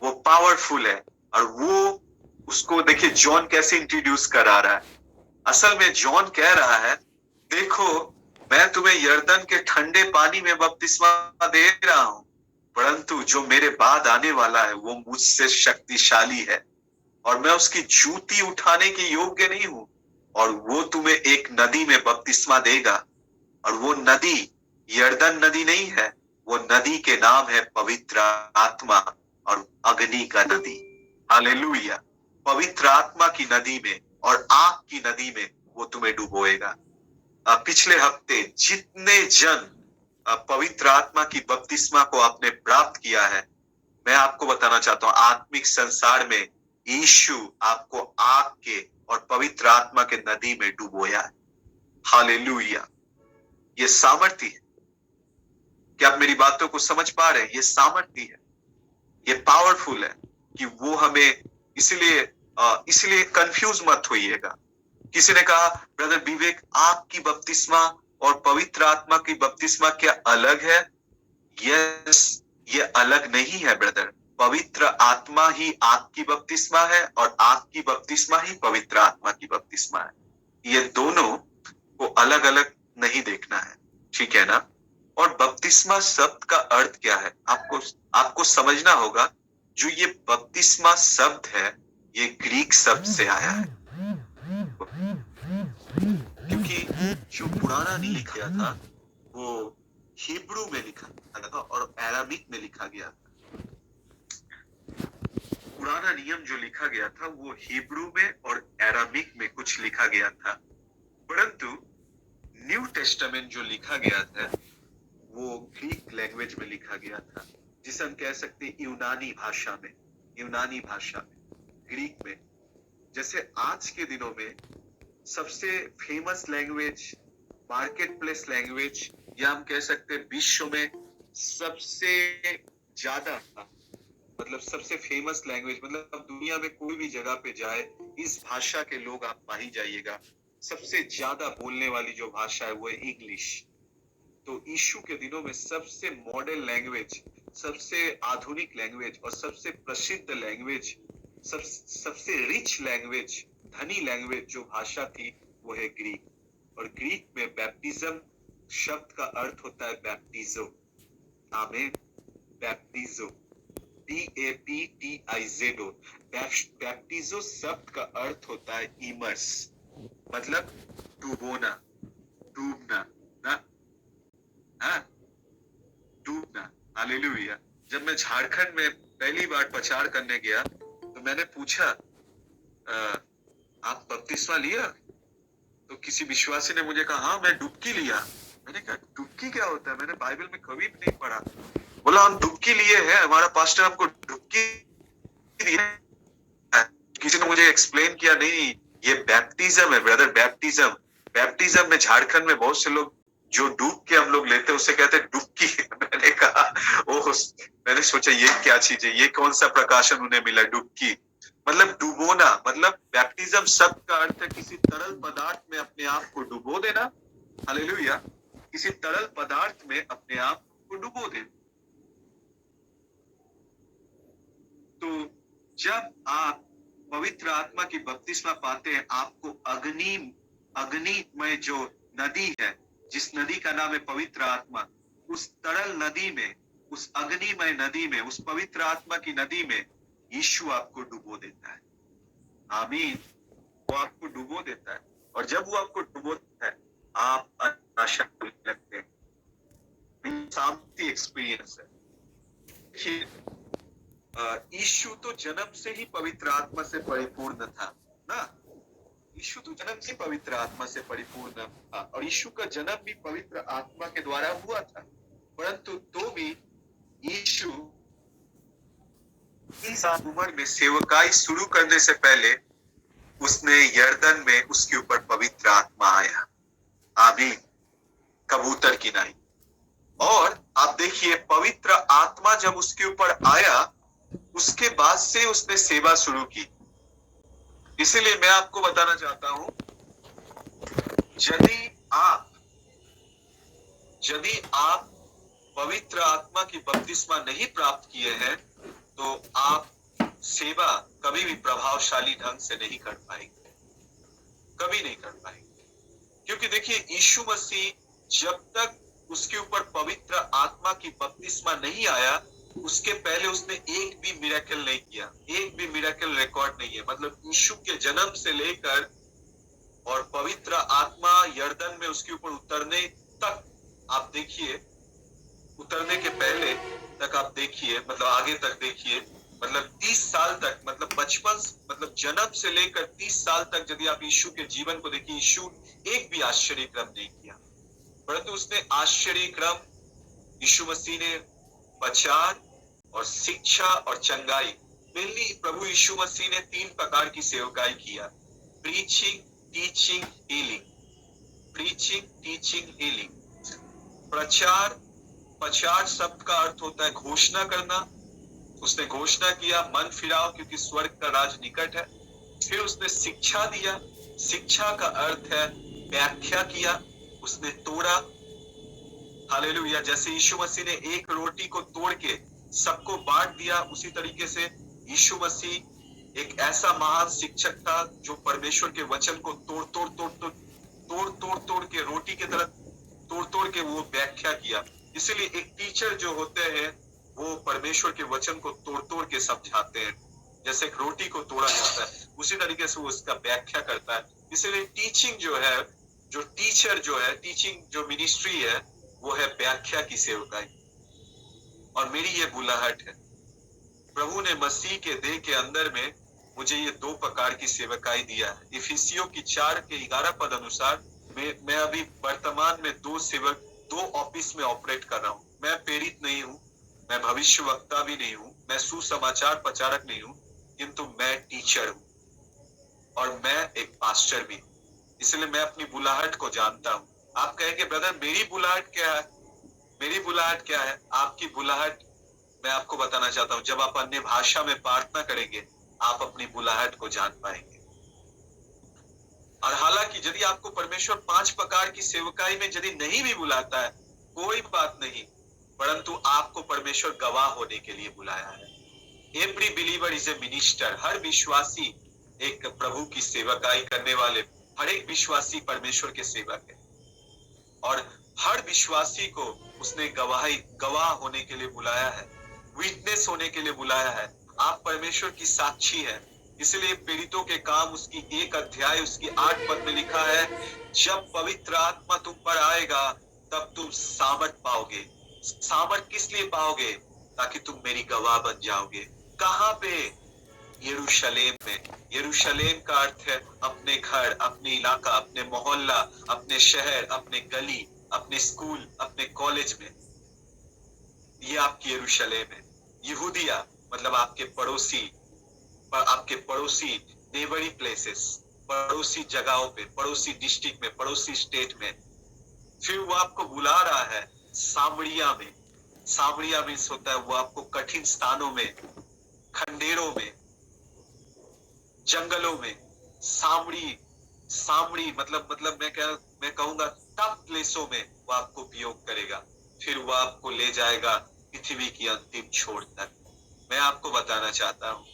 वो पावरफुल है। और वो उसको देखिए जॉन कैसे इंट्रोड्यूस करा रहा है। असल में जॉन कह रहा है, देखो मैं तुम्हें यरदन के ठंडे पानी में बपतिस्मा दे रहा हूं, परंतु जो मेरे बाद आने वाला है वो मुझसे शक्तिशाली है और मैं उसकी जूती उठाने के योग्य नहीं हूं, और वो तुम्हें एक नदी में बपतिस्मा देगा। और वो नदी यरदन नदी नहीं है, वो नदी के नाम है पवित्र आत्मा और अग्नि का नदी। हालेलुया। पवित्र आत्मा की नदी में और आग की नदी में वो तुम्हें डुबोएगा। पिछले हफ्ते जितने जन पवित्र आत्मा की बपतिस्मा को आपने प्राप्त किया है, मैं आपको बताना चाहता हूं, आत्मिक संसार में यीशु आपको आग के और पवित्र आत्मा के नदी में डुबोया है। हालेलुया। ये सामर्थ्य है। क्या आप मेरी बातों को समझ पा रहे हैं? ये सामर्थ्य है, ये पावरफुल है कि वो हमें, इसलिए कंफ्यूज मत होइएगा। किसी ने कहा, ब्रदर विवेक, आग की बपतिस्मा और पवित्र आत्मा की बपतिस्मा क्या अलग है? यस, ये अलग नहीं है ब्रदर। पवित्र आत्मा ही आग की बपतिस्मा है और आग की बपतिस्मा ही पवित्र आत्मा की बपतिस्मा है। ये दोनों को अलग अलग नहीं देखना है, ठीक है ना? और बपतिस्मा शब्द का अर्थ क्या है आपको समझना होगा। जो ये बपतिस्मा शब्द है, ये ग्रीक शब्द से आया है, क्योंकि जो पुराना नियम लिखा गया था वो हिब्रू में लिखा गया था और अरामिक में लिखा गया था। पुराना नियम जो लिखा गया था वो हिब्रू में और अरामिक में कुछ लिखा गया था, परंतु न्यू टेस्टामेंट जो लिखा गया था वो ग्रीक लैंग्वेज में लिखा गया था, जिसे हम कह सकते हैं यूनानी भाषा में, ग्रीक में। जैसे आज के दिनों में सबसे famous language, market place language, या हम कह सकते हैं विश्व में सबसे ज्यादा, मतलब सबसे फेमस लैंग्वेज, मतलब अब दुनिया में कोई भी जगह पे जाए इस भाषा के लोग आप पा ही जाइएगा। सबसे ज्यादा बोलने वाली जो भाषा है वो है इंग्लिश। तो यीशु के दिनों में सबसे मॉडर्न लैंग्वेज, सबसे आधुनिक लैंग्वेज और सबसे प्रसिद्ध लैंग्वेज, सबसे रिच लैंग्वेज, धनी लैंग्वेज जो भाषा थी वो है ग्रीक। और ग्रीक में बैप्टिज्म शब्द का अर्थ होता है बैप्टिजो। आमीन। बैप्टिजो, BAPTIZO। बैप्टिजो शब्द का अर्थ होता है इमर्स, मतलब डूबोना, डूबना ना, हाँ, डूबना। हालेलुया। जब मैं झारखंड में पहली बार प्रचार करने गया तो मैंने पूछा, आप बपतिस्मा लिया? तो किसी विश्वासी ने मुझे कहा, हाँ मैं डुबकी लिया। मैंने कहा डुबकी क्या होता है, मैंने बाइबल में कभी भी नहीं पढ़ा। बोला हम डुबकी लिए हैं, हमारा पास्टर हमको डुबकी दिया है। किसी ने मुझे एक्सप्लेन किया, नहीं ये बैप्टिज्म है ब्रदर, बैप्टिज्म। बैप्टिज्म में झारखंड में बहुत से लोग जो डूब के हम लोग लेते हैं उसे कहते हैं डुबकी। मैंने कहा ओह, मैंने सोचा ये क्या चीज है, ये कौन सा प्रकाशन उन्हें मिला, डुबकी मतलब डुबोना। मतलब बैप्टिज्म शब्द का अर्थ है किसी तरल पदार्थ में अपने आप को डुबो देना। हालेलुया। किसी तरल पदार्थ में अपने आप को डुबो देना। तो जब आप पवित्र आत्मा की बपतिस्मा पाते हैं, आपको अग्निमय जो नदी है, जिस नदी का नाम है पवित्र आत्मा, उस तरल नदी में, उस अग्निमय नदी में, उस पवित्र आत्मा की नदी में यीशु आपको डुबो देता है। आमीन। वो आपको डुबो देता है, और जब वो आपको डुबो देता है आप आशा करने लगते हैं। शांति एक्सपीरियंस है। देखिए, यीशु तो जन्म से ही पवित्र आत्मा से परिपूर्ण था ना। यीशु तो जन्म से पवित्र आत्मा से परिपूर्ण था, और यीशु का जन्म भी पवित्र आत्मा के द्वारा हुआ था। परंतु तो भी यीशु 30 साल उम्र में सेवकाई शुरू करने से पहले उसने यर्दन में उसके ऊपर पवित्र आत्मा आया। आमीन। कबूतर की नाई। और आप देखिए, पवित्र आत्मा जब उसके ऊपर आया उसके बाद से उसने सेवा शुरू की। इसीलिए मैं आपको बताना चाहता हूं, यदि आप पवित्र आत्मा की बपतिस्मा नहीं प्राप्त किए हैं तो आप सेवा कभी भी प्रभावशाली ढंग से नहीं कर पाएंगे, कभी नहीं कर पाएंगे। क्योंकि देखिए, यीशु मसीह जब तक उसके ऊपर पवित्र आत्मा की बपतिस्मा नहीं आया, उसके पहले उसने एक भी मिरेकल नहीं किया, एक भी मिरेकल रिकॉर्ड नहीं है। मतलब यीशु के जन्म से लेकर और पवित्र आत्मा यर्दन में उसके ऊपर उतरने तक आप देखिए, उतरने के पहले तक आप देखिए, मतलब आगे तक देखिए, मतलब 30 साल तक, मतलब बचपन, मतलब जन्म से लेकर 30 साल तक यदि आप यीशु के जीवन को देखिए, यीशु एक भी आश्चर्य क्रम नहीं किया। परंतु उसने आश्चर्य क्रम, यीशु मसीह ने प्रचार और शिक्षा और चंगाई, मेनली प्रभु यीशु मसीह ने 3 प्रकार की सेवकाई किया: preaching, teaching, healing. Preaching, teaching, healing. प्रचार शब्द का अर्थ होता है घोषणा करना। उसने घोषणा किया, मन फिराओ क्योंकि स्वर्ग का राज निकट है। फिर उसने शिक्षा दिया। शिक्षा का अर्थ है व्याख्या किया, उसने तोड़ा। हालेलुया। जैसे यीशु मसीह ने एक रोटी को तोड़ के सबको बांट दिया, उसी तरीके से यीशु मसीह एक ऐसा महान शिक्षक था जो परमेश्वर के वचन को तोड़ के रोटी की तरह तोड़ के वो व्याख्या किया। इसीलिए एक टीचर जो होते हैं वो परमेश्वर के वचन को तोड़ के समझाते हैं। जैसे एक रोटी को तोड़ा जाता है, उसी तरीके से वो उसका व्याख्या करता है। इसीलिए टीचिंग जो है, जो टीचर जो है, टीचिंग जो मिनिस्ट्री है, वो है व्याख्या की सेवकाई। और मेरी ये बुलाहट है, प्रभु ने मसीह के देह के अंदर में मुझे ये 2 प्रकार की सेवकाई दिया है। इफिसियों की 4 के 11 पद अनुसार मैं अभी वर्तमान में 2 ऑफिस में ऑपरेट कर रहा हूँ। मैं प्रेरित नहीं हूँ, मैं भविष्य वक्ता भी नहीं हूँ, मैं सुसमाचार प्रचारक नहीं हूँ, किंतु मैं टीचर हूँ और मैं एक पास्टर भी हूँ। इसलिए मैं अपनी बुलाहट को जानता हूँ। आप कहेंगे ब्रदर मेरी बुलाहट क्या है? मेरी बुलाहट क्या है, आपकी बुलाहट मैं आपको बताना चाहता हूं। जब आप अन्य भाषा में प्रार्थना करेंगे, आप अपनी बुलाहट को जान पाएंगे। और हालांकि यदि आपको परमेश्वर 5 प्रकार की सेवकाई में यदि नहीं भी बुलाता है, कोई बात नहीं, परंतु आपको परमेश्वर गवाह होने के लिए बुलाया है। Every believer is a minister. हर विश्वासी एक प्रभु की सेवकाई करने वाले, हर एक विश्वासी परमेश्वर के सेवक है। और हर विश्वासी को उसने गवाह होने के लिए बुलाया है, विटनेस होने के लिए बुलाया है। आप परमेश्वर की साक्षी है। इसलिए पीड़ितों के काम उसकी 1 अध्याय उसकी 8 पद में लिखा है, जब पवित्र आत्मा तुम पर आएगा तब तुम सामर्थ पाओगे। सामर्थ किस लिए पाओगे? ताकि तुम मेरी गवाह बन जाओगे। कहां पे? यरूशलेम में। यरूशलेम का अर्थ है अपने घर, अपने इलाका, अपने मोहल्ला, अपने शहर, अपने गली, अपने स्कूल, अपने कॉलेज में। ये आपकी यरूशलेम है। यहूदिया मतलब आपके पड़ोसी नेबरिंग प्लेसेस, पड़ोसी जगहों पे, पड़ोसी डिस्ट्रिक्ट में, पड़ोसी स्टेट में। फिर वो आपको बुला रहा है सामरिया में। सामरिया मीन्स होता है वो आपको कठिन स्थानों में, खंडेरों में, जंगलों में। सामड़ी मतलब मैं कहूंगा टफ प्लेसों में वो आपको उपयोग करेगा। फिर वो आपको ले जाएगा पृथ्वी की अंतिम छोर तक। मैं आपको बताना चाहता हूं,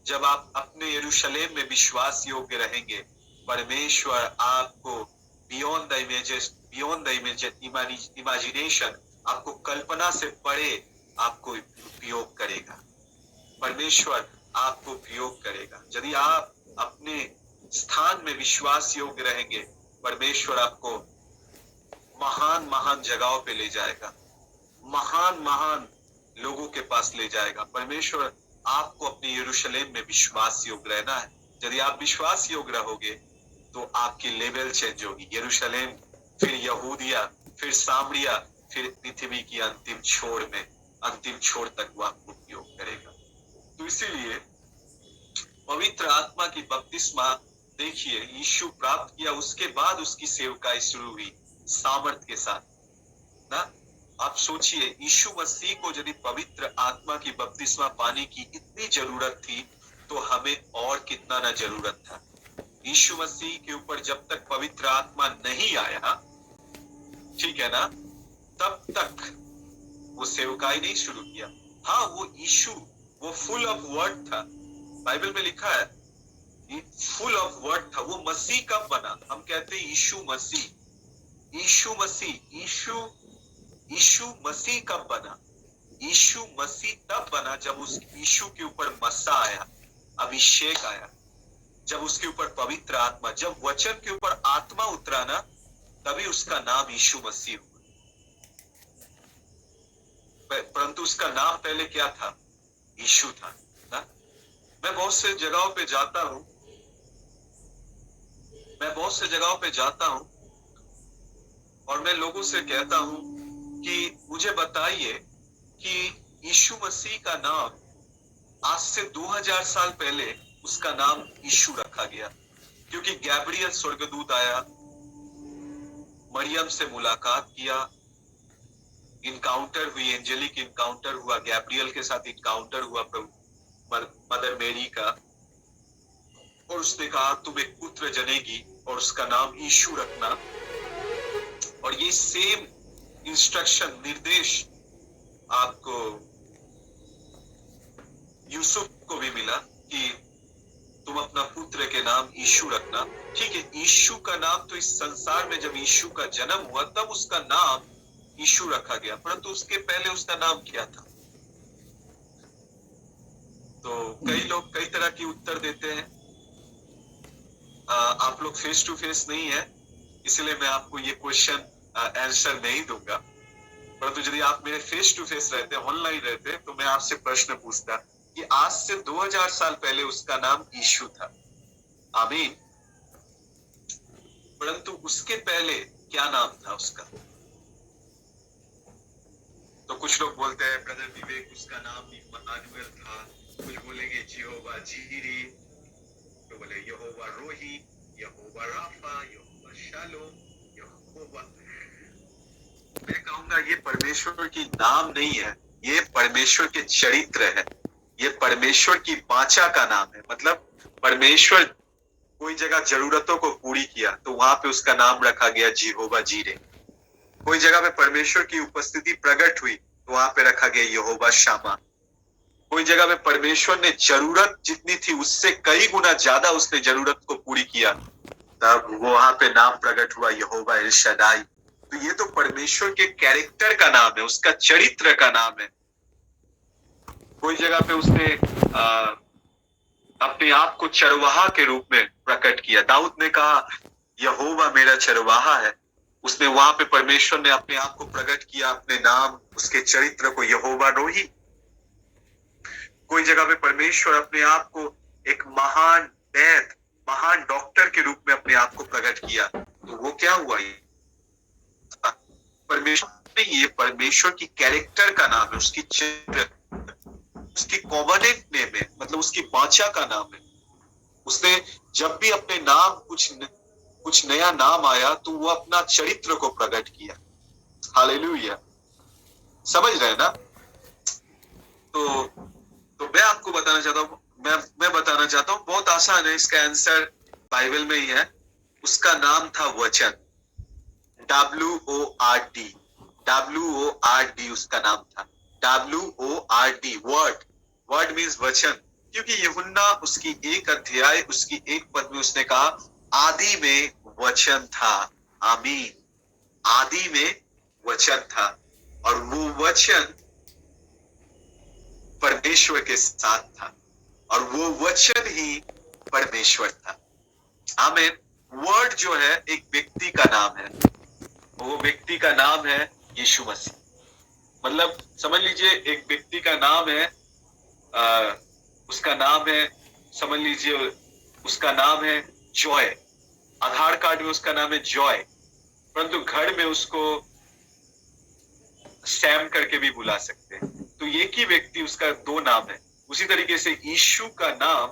जब आप अपने यरूशलेम में विश्वास योग्य रहेंगे, परमेश्वर आपको बियॉन्ड द इमेजिनेशन, आपको कल्पना से परे आपको उपयोग करेगा। परमेश्वर आपको उपयोग करेगा। यदि आप अपने स्थान में विश्वास योग्य रहेंगे, परमेश्वर आपको महान महान जगहों पे ले जाएगा, महान महान लोगों के पास ले जाएगा। परमेश्वर आपको अपने यरूशलेम में विश्वास योग्य रहना है। यदि आप विश्वास योग्य रहोगे तो आपकी लेवल चेंज होगी। यरूशलेम, फिर यहूदिया, फिर सामरिया, फिर पृथ्वी की अंतिम छोर तक वो आपको उपयोग करेगा। तो इसीलिए पवित्र आत्मा की बपतिस्मा देखिए यीशु प्राप्त किया, उसके बाद उसकी सेवकाई शुरू हुई सामर्थ के साथ ना। आप सोचिए, यीशु मसीह को यदि पवित्र आत्मा की बपतिस्मा पाने की इतनी जरूरत थी, तो हमें और कितना ना जरूरत था। यीशु मसीह के ऊपर जब तक पवित्र आत्मा नहीं आया, ठीक है ना, तब तक वो सेवकाई नहीं शुरू किया। हाँ, वो यीशु वो फुल ऑफ वर्ड था। बाइबल में लिखा है फुल ऑफ वर्ड था। वो मसीह कब बना? हम कहते हैं यीशु मसीह कब बना? यीशु मसीह तब बना जब उस यीशु के ऊपर मस्सा आया, अभिषेक आया, जब उसके ऊपर पवित्र आत्मा, जब वचन के ऊपर आत्मा उतरा ना, तभी उसका नाम यीशु मसीह हुआ। परंतु उसका नाम पहले क्या था? यीशु था ना। मैं बहुत से जगहों पे जाता हूं और मैं लोगों से कहता हूं कि मुझे बताइए कि यीशु मसीह का नाम आज से 2000 साल पहले उसका नाम यीशु रखा गया, क्योंकि गैब्रियल स्वर्गदूत आया, मरियम से मुलाकात किया, इनकाउंटर हुई, एंजेलिक इनकाउंटर हुआ, गैब्रियल के साथ इनकाउंटर हुआ मदर मेरी का, और उसने कहा तुम एक पुत्र जनेगी और उसका नाम यीशु रखना। और ये सेम इंस्ट्रक्शन, निर्देश आपको यूसुफ को भी मिला कि तुम अपना पुत्र के नाम यीशु रखना। ठीक है, यीशु का नाम तो इस संसार में जब यीशु का जन्म हुआ तब उसका नाम यीशु रखा गया, परंतु उसके पहले उसका नाम क्या था? तो कई लोग कई तरह की उत्तर देते हैं। आप लोग फेस टू फेस नहीं है, इसलिए मैं आपको ये क्वेश्चन आंसर नहीं दूंगा। परंतु यदि आप मेरे फेस टू फेस रहते, ऑनलाइन रहते, तो मैं आपसे प्रश्न पूछता कि आज से 2000 साल पहले उसका नाम यीशु था। आमीन। परंतु उसके पहले क्या नाम था उसका? तो कुछ लोग बोलते हैं ब्रदर विवेक उसका नाम इम्मानुएल था, कुछ बोलेंगे यहोवा जीरे, तो बोले यहोवा रोही, यहोवा राफा, यहोवा शालोम, यहोवा। मैं कहूंगा ये परमेश्वर की नाम नहीं है, ये परमेश्वर के चरित्र है, ये परमेश्वर की वाचा का नाम है। मतलब परमेश्वर कोई जगह जरूरतों को पूरी किया तो वहां पे उसका नाम रखा गया यहोवा जीरे। कोई जगह पे परमेश्वर की उपस्थिति प्रकट हुई तो वहां पे रखा गया यहोवा शामा। कोई जगह पे परमेश्वर ने जरूरत जितनी थी उससे कई गुना ज्यादा उसने जरूरत को पूरी किया, तब वहां पे नाम प्रकट हुआ यहोवा एल शदाई। तो ये तो परमेश्वर के कैरेक्टर का नाम है, उसका चरित्र का नाम है। कोई जगह पे उसने अपने आप को चरवाहा के रूप में प्रकट किया। दाऊद ने कहा यहोवा मेरा चरवाहा है। उसने वहां पे परमेश्वर ने अपने आप को प्रकट किया, अपने नाम, उसके चरित्र को यहोवा रोही। कोई जगह पे परमेश्वर अपने आप को एक महान वैद्य, महान डॉक्टर के रूप में अपने आप को प्रकट किया। तो वो क्या हुआ? परमेश्वर नहीं, ये परमेश्वर की कैरेक्टर का नाम है, उसकी चरित्र, उसकी कॉवेनेंट नेम है, मतलब उसकी वाचा का नाम है। उसने जब भी अपने नाम कुछ नया नाम आया तो वो अपना चरित्र को प्रकट किया। हालेलुया, समझ रहे हैं ना? तो मैं आपको बताना चाहता हूँ, मैं बताना चाहता हूँ, बहुत आसान है, इसका आंसर बाइबल में ही है। उसका नाम था वचन, WORD, WORD उसका नाम था, WORD, वर्ड। वर्ड मीन्स वचन। क्योंकि यूहन्ना उसकी 1 अध्याय उसकी 1 पद में उसने कहा आदि में वचन था। आमीन। आदि में वचन था और वो वचन परमेश्वर के साथ था और वो वचन ही परमेश्वर था। आमीन। वर्ड जो है एक व्यक्ति का नाम है, वो व्यक्ति का नाम है यीशु मसीह। मतलब समझ लीजिए एक व्यक्ति का नाम है, उसका नाम है, समझ लीजिए उसका नाम है जॉय। आधार कार्ड में उसका नाम है जॉय, परंतु घर में उसको सैम करके भी बुला सकते हैं। तो एक ही व्यक्ति, उसका 2 नाम है। उसी तरीके से यीशु का नाम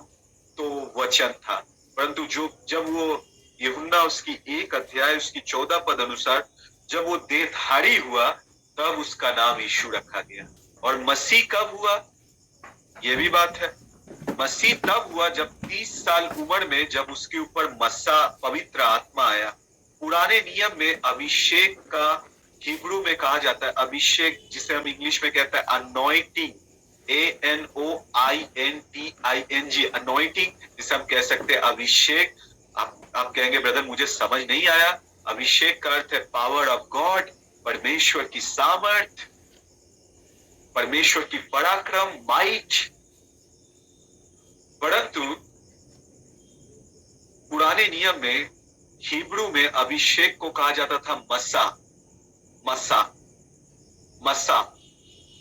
तो वचन था, परंतु जब वो यूहन्ना उसकी 1 अध्याय उसकी 14 पद अनुसार जब वो देहधारी हुआ तब उसका नाम यीशु रखा गया। और मसीह कब हुआ? ये भी बात है। मसीह तब हुआ जब 30 साल उम्र में जब उसके ऊपर मस्सा पवित्र आत्मा आया। पुराने नियम में अभिषेक का हिब्रू में कहा जाता है अभिषेक, जिसे हम इंग्लिश में कहते हैं अनॉइंटिंग, ANOINTING, अनॉइंटिंग, जिसे हम कह सकते हैं अभिषेक। आप कहेंगे ब्रदर मुझे समझ नहीं आया। अभिषेक का अर्थ है पावर ऑफ गॉड, परमेश्वर की सामर्थ, परमेश्वर की पराक्रम, माइट। परंतु पुराने नियम में हिब्रू में अभिषेक को कहा जाता था मस्सा, मस्सा, मस्सा।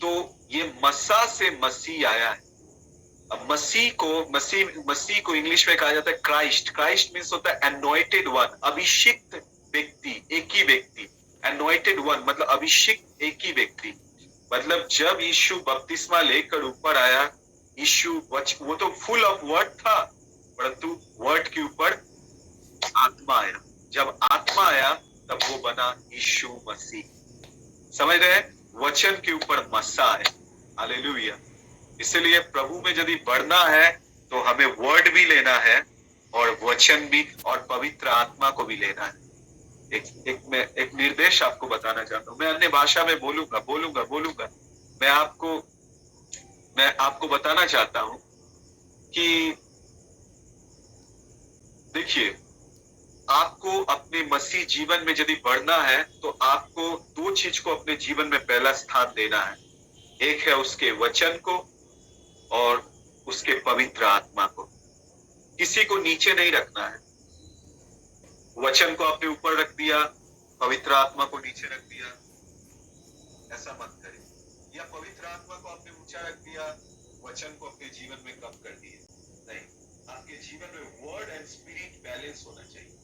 तो ये मस्सा से मसीह आया है। अब मसीह को इंग्लिश में कहा जाता है क्राइस्ट। क्राइस्ट मीन्स होता है अनॉइंटेड वन, अभिषिक्त व्यक्ति, एक ही व्यक्ति। अनॉइंटेड वन मतलब अभिषिक्त एक ही व्यक्ति। मतलब जब यीशु बपतिस्मा लेकर ऊपर आया, यीशु वो तो फुल ऑफ वर्ड था, परंतु वर्ड के ऊपर आत्मा आया। जब आत्मा आया तब वो बना यीशु मसीह। समझ रहे हैं? वचन के ऊपर मस्सा है। हालेलुया। इसलिए प्रभु में यदि बढ़ना है तो हमें वर्ड भी लेना है और वचन भी और पवित्र आत्मा को भी लेना है। एक निर्देश आपको बताना चाहता हूँ। मैं अन्य भाषा में बोलूंगा। मैं आपको बताना चाहता हूँ कि देखिए, आपको अपने मसीह जीवन में यदि बढ़ना है तो आपको 2 चीज को अपने जीवन में पहला स्थान देना है। एक है उसके वचन को और उसके पवित्र आत्मा को। किसी को नीचे नहीं रखना है। वचन को आपने ऊपर रख दिया, पवित्र आत्मा को नीचे रख दिया, ऐसा मत करें। या पवित्र आत्मा को आपने ऊंचा रख दिया, वचन को अपने जीवन में कम कर दिए। नहीं, आपके जीवन में वर्ड एंड स्पिरिट बैलेंस होना चाहिए।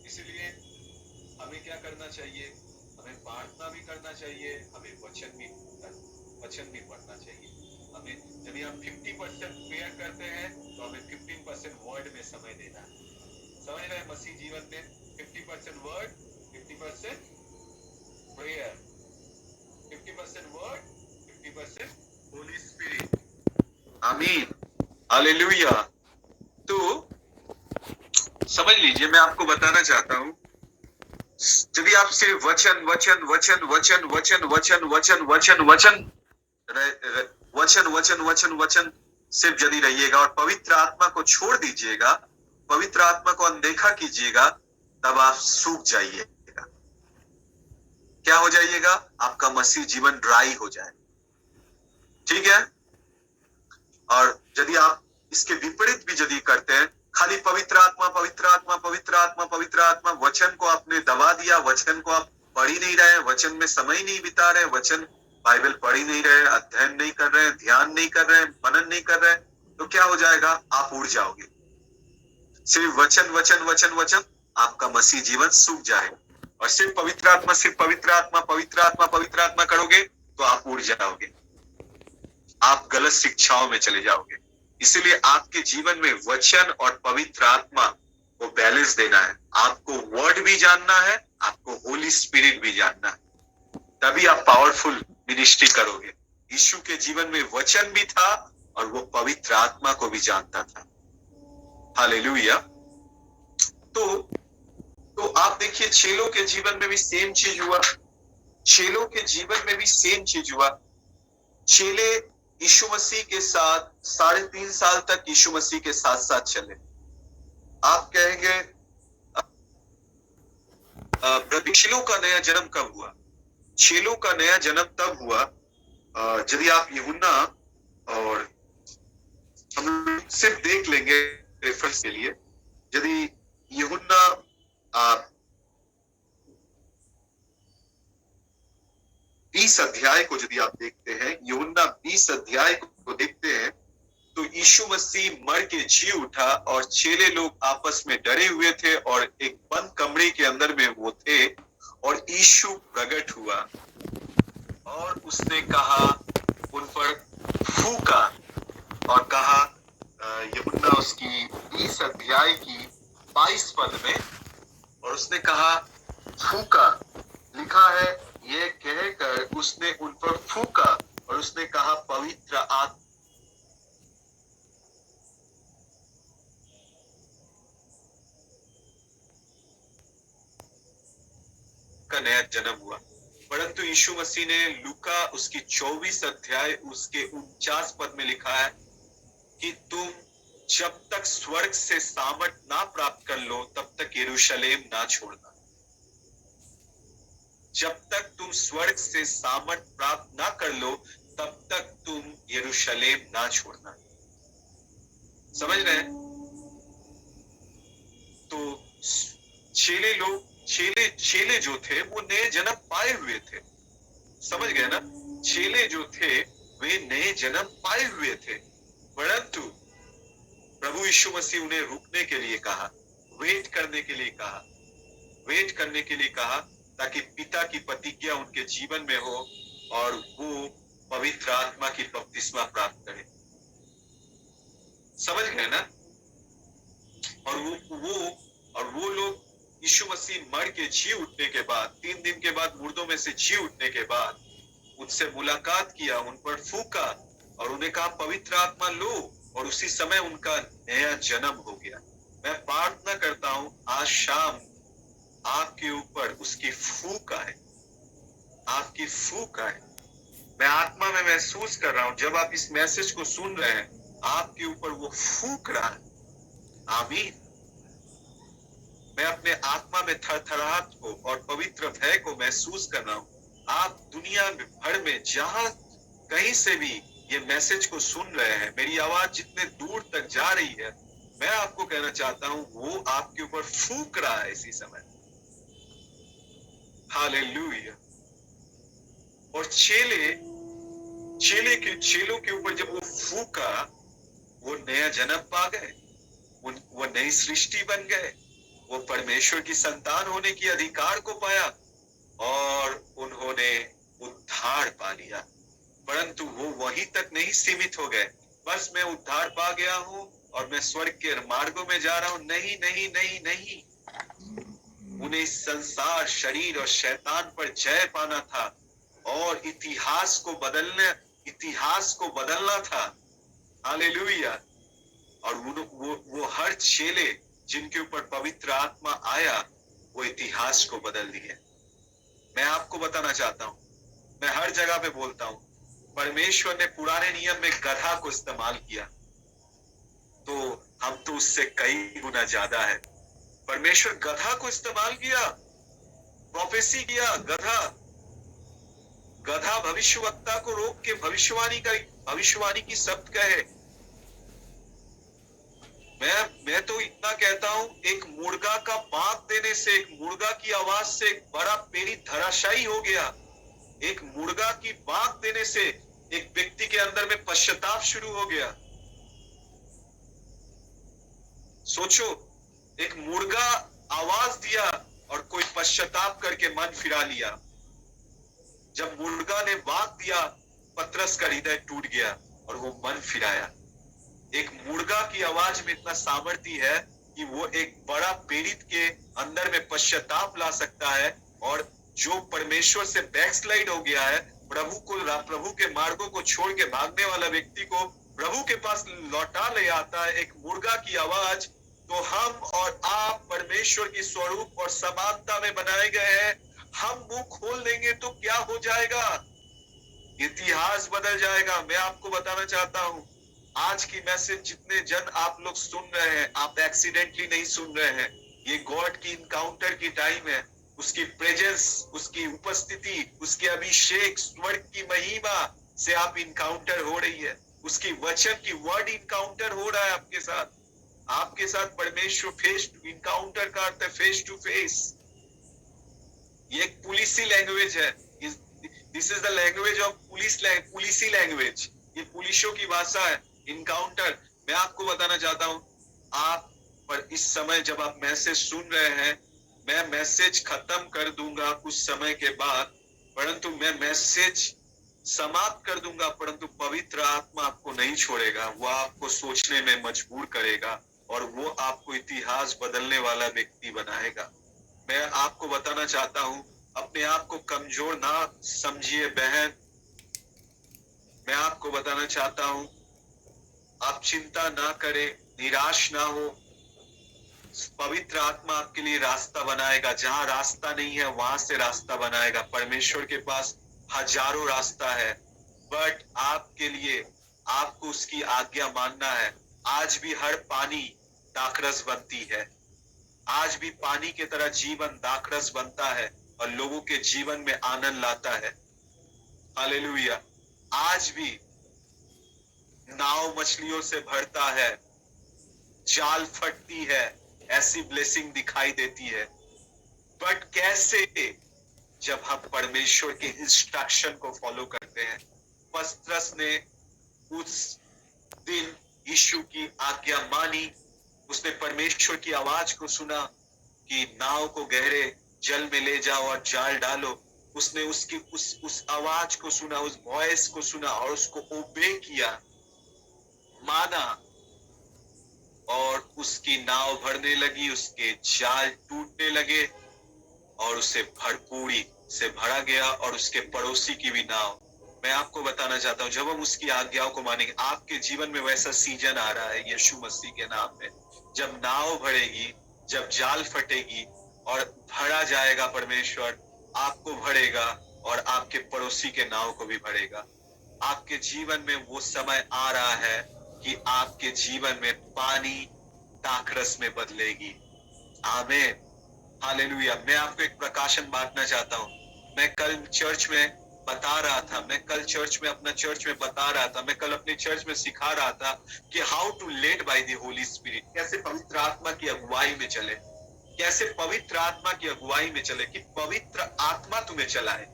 इसलिए हमें क्या करना चाहिए? हमें प्रार्थना भी करना चाहिए, हमें वचन भी पढ़ना चाहिए। हमें यदि हम 50% प्रेयर करते हैं तो हमें 15% वर्ड में समय देना है। समझ रहे हैं? मसीह जीवन में 50% word, 50% prayer, 50% word, 50% Holy Spirit. आमीन, हालेलुया। तो समझ लीजिए, मैं आपको बताना चाहता हूं, यदि आप सिर्फ वचन वचन वचन वचन वचन वचन वचन वचन वचन वचन वचन वचन वचन सिर्फ यदि रहिएगा और पवित्र आत्मा को छोड़ दीजिएगा, पवित्र आत्मा को अनदेखा कीजिएगा, तब आप सूख जाइएगा। क्या हो जाइएगा? आपका मसीह जीवन ड्राई हो जाए। ठीक है? और यदि आप इसके विपरीत भी यदि करते हैं, खाली पवित्र आत्मा पवित्र आत्मा पवित्र आत्मा पवित्र आत्मा, वचन को आपने दबा दिया, वचन को आप पढ़ ही नहीं रहे, वचन में समय नहीं बिता रहे, वचन बाइबल पढ़ ही नहीं रहे, अध्ययन नहीं कर रहे, ध्यान नहीं कर रहे, मनन नहीं कर रहे, तो क्या हो जाएगा? आप उड़ जाओगे। सिर्फ वचन वचन वचन वचन, आपका मसीह जीवन सूख जाएगा। और सिर्फ पवित्र आत्मा सिर्फ पवित्र आत्मा पवित्र आत्मा पवित्र आत्मा करोगे तो आप उड़ जाओगे, आप गलत शिक्षाओं में चले जाओगे। इसीलिए आपके जीवन में वचन और पवित्र आत्मा को बैलेंस देना है। आपको वर्ड भी जानना है, आपको होली स्पिरिट भी जानना है, तभी आप पावरफुल मिनिस्ट्री करोगे। यीशु के जीवन में वचन भी था और वो पवित्र आत्मा को भी जानता था। हालेलुया। तो आप देखिए, चेलों के जीवन में भी सेम चीज हुआ। चेलों के जीवन में भी सेम चीज हुआ। चेले यीशु मसीह के साथ 3.5 साल तक यीशु मसीह के साथ साथ चले। आप कहेंगे चेलों का नया जन्म कब हुआ? चेलों का नया जन्म तब हुआ यदि आप यूहन्ना, और हम सिर्फ देख लेंगे रेफरेंस के लिए, यदि यूहन्ना 20 अध्याय को यदि आप देखते हैं, यूहन्ना 20 अध्याय को देखते हैं, तो यीशु मसीह मर के जी उठा और चेले लोग आपस में डरे हुए थे और एक बंद कमरे के अंदर में वो थे, और यीशु प्रकट हुआ और उसने कहा, उन पर फूका और कहा, यूहन्ना उसकी 20 अध्याय की 22 पद में, और उसने कहा फूका, लिखा है, ये कहकर उसने उन पर फूका और उसने कहा, पवित्र आत्मा का नया जन्म हुआ। परंतु यीशु मसीह ने लूका उसकी 24 अध्याय उसके 49 पद में लिखा है कि तुम जब तक स्वर्ग से सामर्थ ना प्राप्त कर लो तब तक यरूशलेम ना छोड़ना। जब तक तुम स्वर्ग से सामर्थ प्राप्त ना कर लो तब तक तुम यरूशलेम ना छोड़ना। समझ रहे हैं? तो चेले जो थे वो नए जन्म पाए हुए थे। समझ गए ना? चेले जो थे वे नए जन्म पाए हुए थे, परंतु प्रभु यीशु मसीह उन्हें रुकने के लिए कहा, वेट करने के लिए कहा, वेट करने के लिए कहा, ताकि पिता की प्रतिज्ञा उनके जीवन में हो और वो पवित्र आत्मा की बपतिस्मा प्राप्त करें। समझ गए ना? और वो लोग यीशु मसीह मर के जी उठने के बाद, 3 दिन के बाद मुर्दों में से जी उठने के बाद उनसे मुलाकात किया, उन पर फूका और उन्हें कहा, पवित्र आत्मा लो, और उसी समय उनका नया जन्म हो गया। मैं प्रार्थना करता हूं आज शाम आपके ऊपर उसकी फूक आए, आपकी फूक आए। मैं आत्मा में महसूस कर रहा हूं, जब आप इस मैसेज को सुन रहे हैं, आपके ऊपर वो फूक रहा है। आमीन। मैं अपने आत्मा में थरथराहट को और पवित्र भय को महसूस कर रहा हूं। आप दुनिया भर में जहां कहीं से भी ये मैसेज को सुन रहे हैं, मेरी आवाज जितने दूर तक जा रही है, मैं आपको कहना चाहता हूं वो आपके ऊपर फूक रहा है इसी समय। हालेलुया। और चेलों के ऊपर जब वो फूका, वो नया जन्म पा गए, वो नई सृष्टि बन गए, वो परमेश्वर की संतान होने की अधिकार को पाया और उन्होंने उद्धार पा लिया। परंतु वो वहीं तक नहीं सीमित हो गए, बस मैं उद्धार पा गया हूं और मैं स्वर्ग के मार्गों में जा रहा हूं। नहीं नहीं नहीं नहीं, उन्हें इस संसार, शरीर और शैतान पर जय पाना था और इतिहास को बदलना था। हालेलुया। और वो हर चेले जिनके ऊपर पवित्र आत्मा आया, वो इतिहास को बदल दिए। मैं आपको बताना चाहता हूं, मैं हर जगह पे बोलता हूं, परमेश्वर ने पुराने नियम में गधा को इस्तेमाल किया, तो हम तो उससे कई गुना ज्यादा है। परमेश्वर गधा को इस्तेमाल किया, प्रोफेसी किया। गधा भविष्यवक्ता को रोक के भविष्यवाणी की शब्द कहे। मैं तो इतना कहता हूं, एक मुर्गा का बांक देने से, एक मुर्गा की आवाज से एक बड़ा पेड़ी धराशायी हो गया। एक मुर्गा की बांक देने से एक व्यक्ति के अंदर में पश्चाताप शुरू हो गया। सोचो, एक मुर्गा आवाज दिया और कोई पश्चाताप करके मन फिरा लिया। जब मुर्गा ने बांक दिया, पतरस का हृदय टूट गया और वो मन फिराया। एक मुर्गा की आवाज में इतना सामर्थ्य है कि वो एक बड़ा पीड़ित के अंदर में पश्चाताप ला सकता है, और जो परमेश्वर से बैकस्लाइड हो गया है, प्रभु के मार्गों को छोड़ के भागने वाला व्यक्ति को प्रभु के पास लौटा ले आता है एक मुर्गा की आवाज। तो हम और आप परमेश्वर की स्वरूप और समानता में बनाए गए हैं। हम मुंह खोल देंगे तो क्या हो जाएगा? इतिहास बदल जाएगा। मैं आपको बताना चाहता हूं, आज की मैसेज जितने जन आप लोग सुन रहे हैं, आप एक्सीडेंटली नहीं सुन रहे हैं। ये गॉड की इनकाउंटर की टाइम है। उसकी प्रेजेंस, उसकी उपस्थिति, उसके अभिषेक, स्वर्ग की महिमा से आप इनकाउंटर हो रही है। उसकी वचन की वर्ड इनकाउंटर हो रहा है आपके साथ परमेश्वर फेस इनकाउंटर का अर्थ है फेस टू फेस। ये एक पुलिसी लैंग्वेज है। This is the language of पुलिसी लैंग्वेज। ये पुलिसों की भाषा है, इनकाउंटर। मैं आपको बताना चाहता हूं, आप पर इस समय जब आप मैसेज सुन रहे हैं, मैं मैसेज खत्म कर दूंगा कुछ समय के बाद, परंतु मैं मैसेज समाप्त कर दूंगा, परंतु पवित्र आत्मा आपको नहीं छोड़ेगा। वो आपको सोचने में मजबूर करेगा और वो आपको इतिहास बदलने वाला व्यक्ति बनाएगा। मैं आपको बताना चाहता हूं, अपने आप को कमजोर ना समझिए बहन। मैं आपको बताना चाहता हूं, आप चिंता ना करें, निराश ना हो। पवित्र आत्मा आपके लिए रास्ता बनाएगा। जहां रास्ता नहीं है वहां से रास्ता बनाएगा। परमेश्वर के पास हजारों रास्ता है, बट आपके लिए आपको उसकी आज्ञा मानना है। आज भी हर पानी दाखरस बनती है। आज भी पानी की तरह जीवन दाखरस बनता है और लोगों के जीवन में आनंद लाता है। हालेलुया। आज भी नाव मछलियों से भरता है, जाल फटती है, ऐसी ब्लेसिंग दिखाई देती है। बट कैसे? जब हम परमेश्वर के इंस्ट्रक्शन को फॉलो करते हैं। पतरस ने उस दिन यीशु की आज्ञा मानी। उसने परमेश्वर की आवाज को सुना कि नाव को गहरे जल में ले जाओ और जाल डालो। उसने उसकी उस आवाज को सुना, उस वॉइस को सुना और उसको ओबे किया, माना, और उसकी नाव भरने लगी, उसके जाल टूटने लगे और उसे भरपूरी से भरा गया और उसके पड़ोसी की भी नाव। मैं आपको बताना चाहता हूं, जब हम उसकी आज्ञाओं को मानेंगे, आपके जीवन में वैसा सीजन आ रहा है यीशु मसीह के नाम में, जब नाव भरेगी, जब जाल फटेगी और भरा जाएगा। परमेश्वर आपको भरेगा और आपके पड़ोसी के नाव को भी भरेगा। आपके जीवन में वो समय आ रहा है कि आपके जीवन में पानी दाखरस में बदलेगी। आमीन, हालेलुया। मैं आपको एक प्रकाशन बांटना चाहता हूँ। मैं कल चर्च में बता रहा था, मैं कल अपना चर्च में बता रहा था, मैं कल अपने चर्च में सिखा रहा था कि how to led by the Holy Spirit, कैसे पवित्र आत्मा की अगुवाई में चले, कैसे पवित्र आत्मा की अगुवाई में चले, कि पवित्र आत्मा तुम्हें चलाए।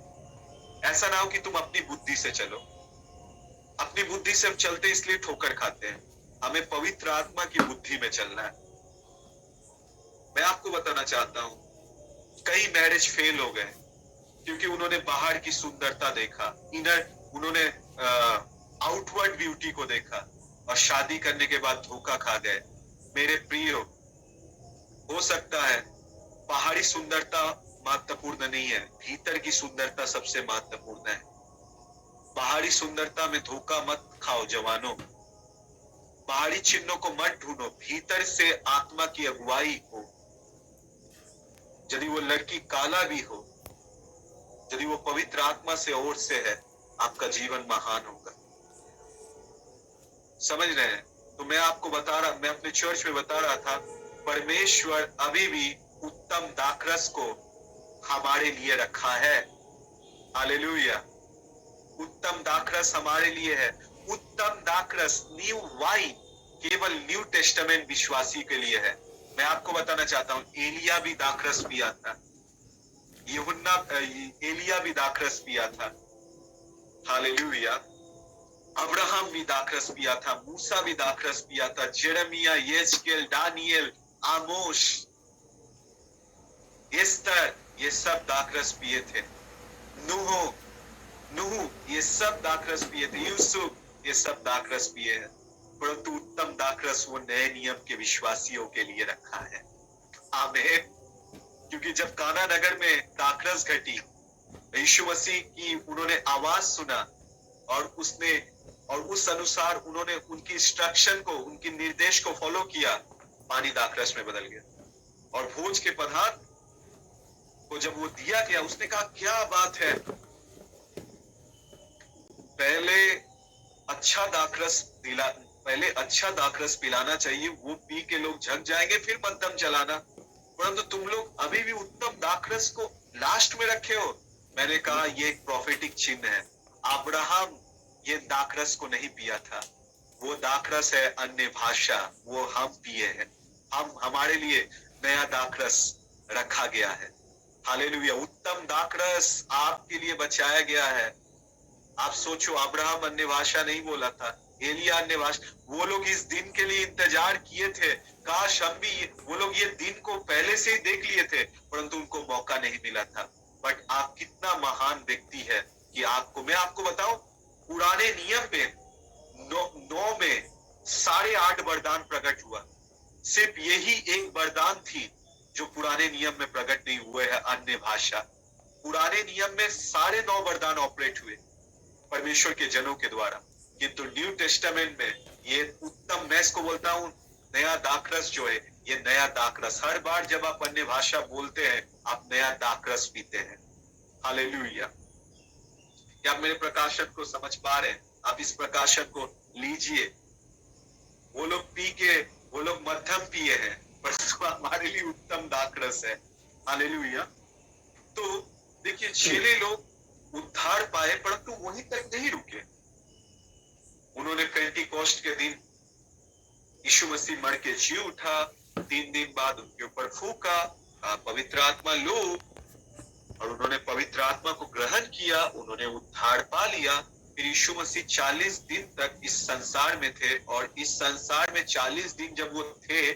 ऐसा ना हो कि तुम अपनी बुद्धि से चलो। अपनी बुद्धि से हम चलते इसलिए ठोकर खाते हैं। हमें पवित्र आत्मा की बुद्धि में चलना है। मैं आपको बताना चाहता हूं, कई मैरिज फेल हो गए क्योंकि उन्होंने बाहर की सुंदरता देखा, उन्होंने आउटवर्ड ब्यूटी को देखा और शादी करने के बाद धोखा खा गए। मेरे प्रियो, हो सकता है बाहरी सुंदरता महत्वपूर्ण नहीं है, भीतर की सुंदरता सबसे महत्वपूर्ण है। बाहरी सुंदरता में धोखा मत खाओ जवानों, बाहरी चिन्हों को मत ढूंढो, भीतर से आत्मा की अगुवाई हो। यदि वो लड़की काला भी हो, यदि वो पवित्र आत्मा से ओर से है, आपका जीवन महान होगा। समझ रहे हैं? तो मैं आपको बता रहा, मैं अपने चर्च में बता रहा था, परमेश्वर अभी भी उत्तम दाखरस को हमारे लिए रखा है। हालेलुया। उत्तम दाखरस हमारे लिए है। उत्तम दाखरस, न्यू वाइन, केवल न्यू टेस्टामेंट विश्वासी के लिए है। मैं आपको बताना चाहता हूं, एलिया भी दाखरस पिया था, यूहन्ना एलिया भी दाखरस पिया था। हालेलुया। अब्राहम भी दाखरस पिया था, मूसा भी दाखरस पिया था, जेरेमिया, येजकेल, दानियल, आमोस, एस्तर, ये सब दाखरस पिए थे। नूह, ये सब दाखरस पिए थे। यूसुफ, ये सब दाखरस पिए हैं। परंतु उत्तम दाखरस वो नए नियम के विश्वासियों के लिए रखा है। आमीन। क्योंकि जब काना नगर में दाखरस घटी, यीशु मसीह की उन्होंने आवाज सुना और उस अनुसार उन्होंने उनकी इंस्ट्रक्शन को, उनके निर्देश को फॉलो किया, पानी दाखरस में बदल गया। और भोज के पदार्थ को जब वो दिया गया, उसने कहा क्या बात है, पहले अच्छा दाखरस पिलाना चाहिए, वो पी के लोग झक जाएंगे, फिर मध्यम चलाना। परंतु तुम लोग अभी भी उत्तम दाखरस को लास्ट में रखे हो। मैंने कहा ये एक प्रोफेटिक चिन्ह है। अब्राहम ये दाखरस को नहीं पिया था, वो दाखरस है अन्य भाषा, वो हम पिए हैं। हमारे लिए नया दाखरस रखा गया है। हालेलुया। उत्तम दाखरस आपके लिए बचाया गया है। आप सोचो, अब्राहम अन्य भाषा नहीं बोला था, एलिया अन्य भाषा, वो लोग इस दिन के लिए इंतजार किए थे। काश हम भी, वो लोग ये दिन को पहले से ही देख लिए थे, परंतु उनको मौका नहीं मिला था। बट आप कितना महान व्यक्ति है कि मैं आपको बताऊं, पुराने नियम में 9 में 8.5 वरदान प्रकट हुआ, सिर्फ यही एक वरदान थी जो पुराने नियम में प्रकट नहीं हुए हैं, अन्य भाषा। पुराने नियम में 9.5 वरदान ऑपरेट हुए परमेश्वर के जनों के द्वारा, किंतु न्यू टेस्टामेंट में ये उत्तम, मैं इसको बोलता हूं नया दाखरस जो है, ये नया दाखरस, हर बार जब आप अन्य भाषा बोलते हैं, आप नया दाखरस पीते हैं। हालेलुया। क्या आप मेरे प्रकाशन को समझ पा रहे हैं? आप इस प्रकाशन को लीजिए। वो लोग पी के, वो लोग मध्यम पिए हैं, पर हमारे लिए उत्तम दाखरस है। हालेलुया। तो देखिए, चेले लोग उद्धार पाए, परंतु वहीं तक नहीं रुके। उन्होंने पेंटिकोस्ट के दिन यीशु मसीह मर के जी उठा, 3 दिन बाद उनके ऊपर फूका, पवित्र आत्मा लो, और उन्होंने पवित्र आत्मा को ग्रहण किया, उन्होंने उद्धार पा लिया। फिर यीशु मसीह 40 दिन तक इस संसार में थे, और इस संसार में 40 दिन जब वो थे,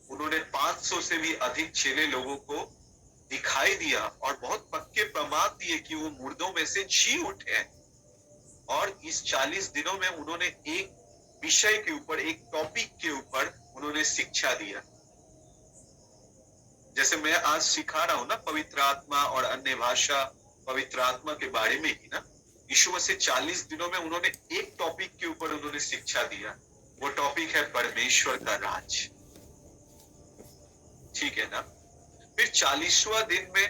उन्होंने 500 से भी अधिक चेले लोगों को दिखाई दिया और बहुत पक्के प्रमाण दिए कि वो मुर्दों में से जी उठे। और इस 40 दिनों में उन्होंने एक विषय के ऊपर, एक टॉपिक के ऊपर उन्होंने शिक्षा दिया। जैसे मैं आज सिखा रहा हूं ना, पवित्र आत्मा और अन्य भाषा, पवित्र आत्मा के बारे में ही ना, यीशु मसीह 40 दिनों में उन्होंने एक टॉपिक के ऊपर उन्होंने शिक्षा दिया। वो टॉपिक है परमेश्वर का राज। ठीक है ना? फिर 40वां दिन में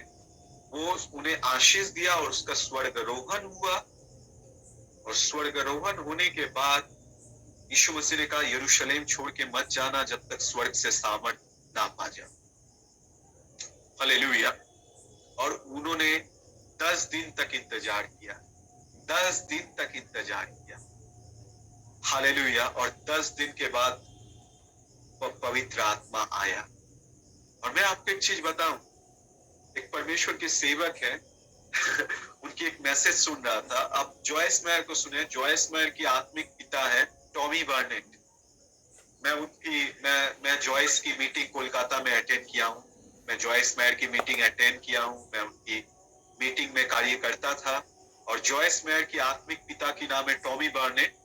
वो उन्हें आशीष दिया और उसका स्वर्गारोहण हुआ। और स्वर्गारोहण होने के बाद यीशु मसीह ने कहा, यरूशलेम छोड़ के मत जाना जब तक स्वर्ग से सामर्थ ना पा जाओ। हालेलुया। और उन्होंने 10 दिन तक इंतजार किया, 10 दिन तक इंतजार किया। हालेलुया। और 10 दिन के बाद पवित्र आत्मा आया। और मैं आपको एक चीज बताऊं, एक परमेश्वर के सेवक है उनकी एक मैसेज सुन रहा था। आप जॉयस मेयर को सुने। जॉयस मेयर की आत्मिक पिता है टॉमी बर्नेट। मैं जॉयस की मीटिंग कोलकाता में अटेंड किया हूं। मैं जॉयस मेयर की मीटिंग अटेंड किया हूं। मैं उनकी मीटिंग में कार्य करता था। और जॉयस मेयर की आत्मिक पिता की नाम है टॉमी बर्नेट।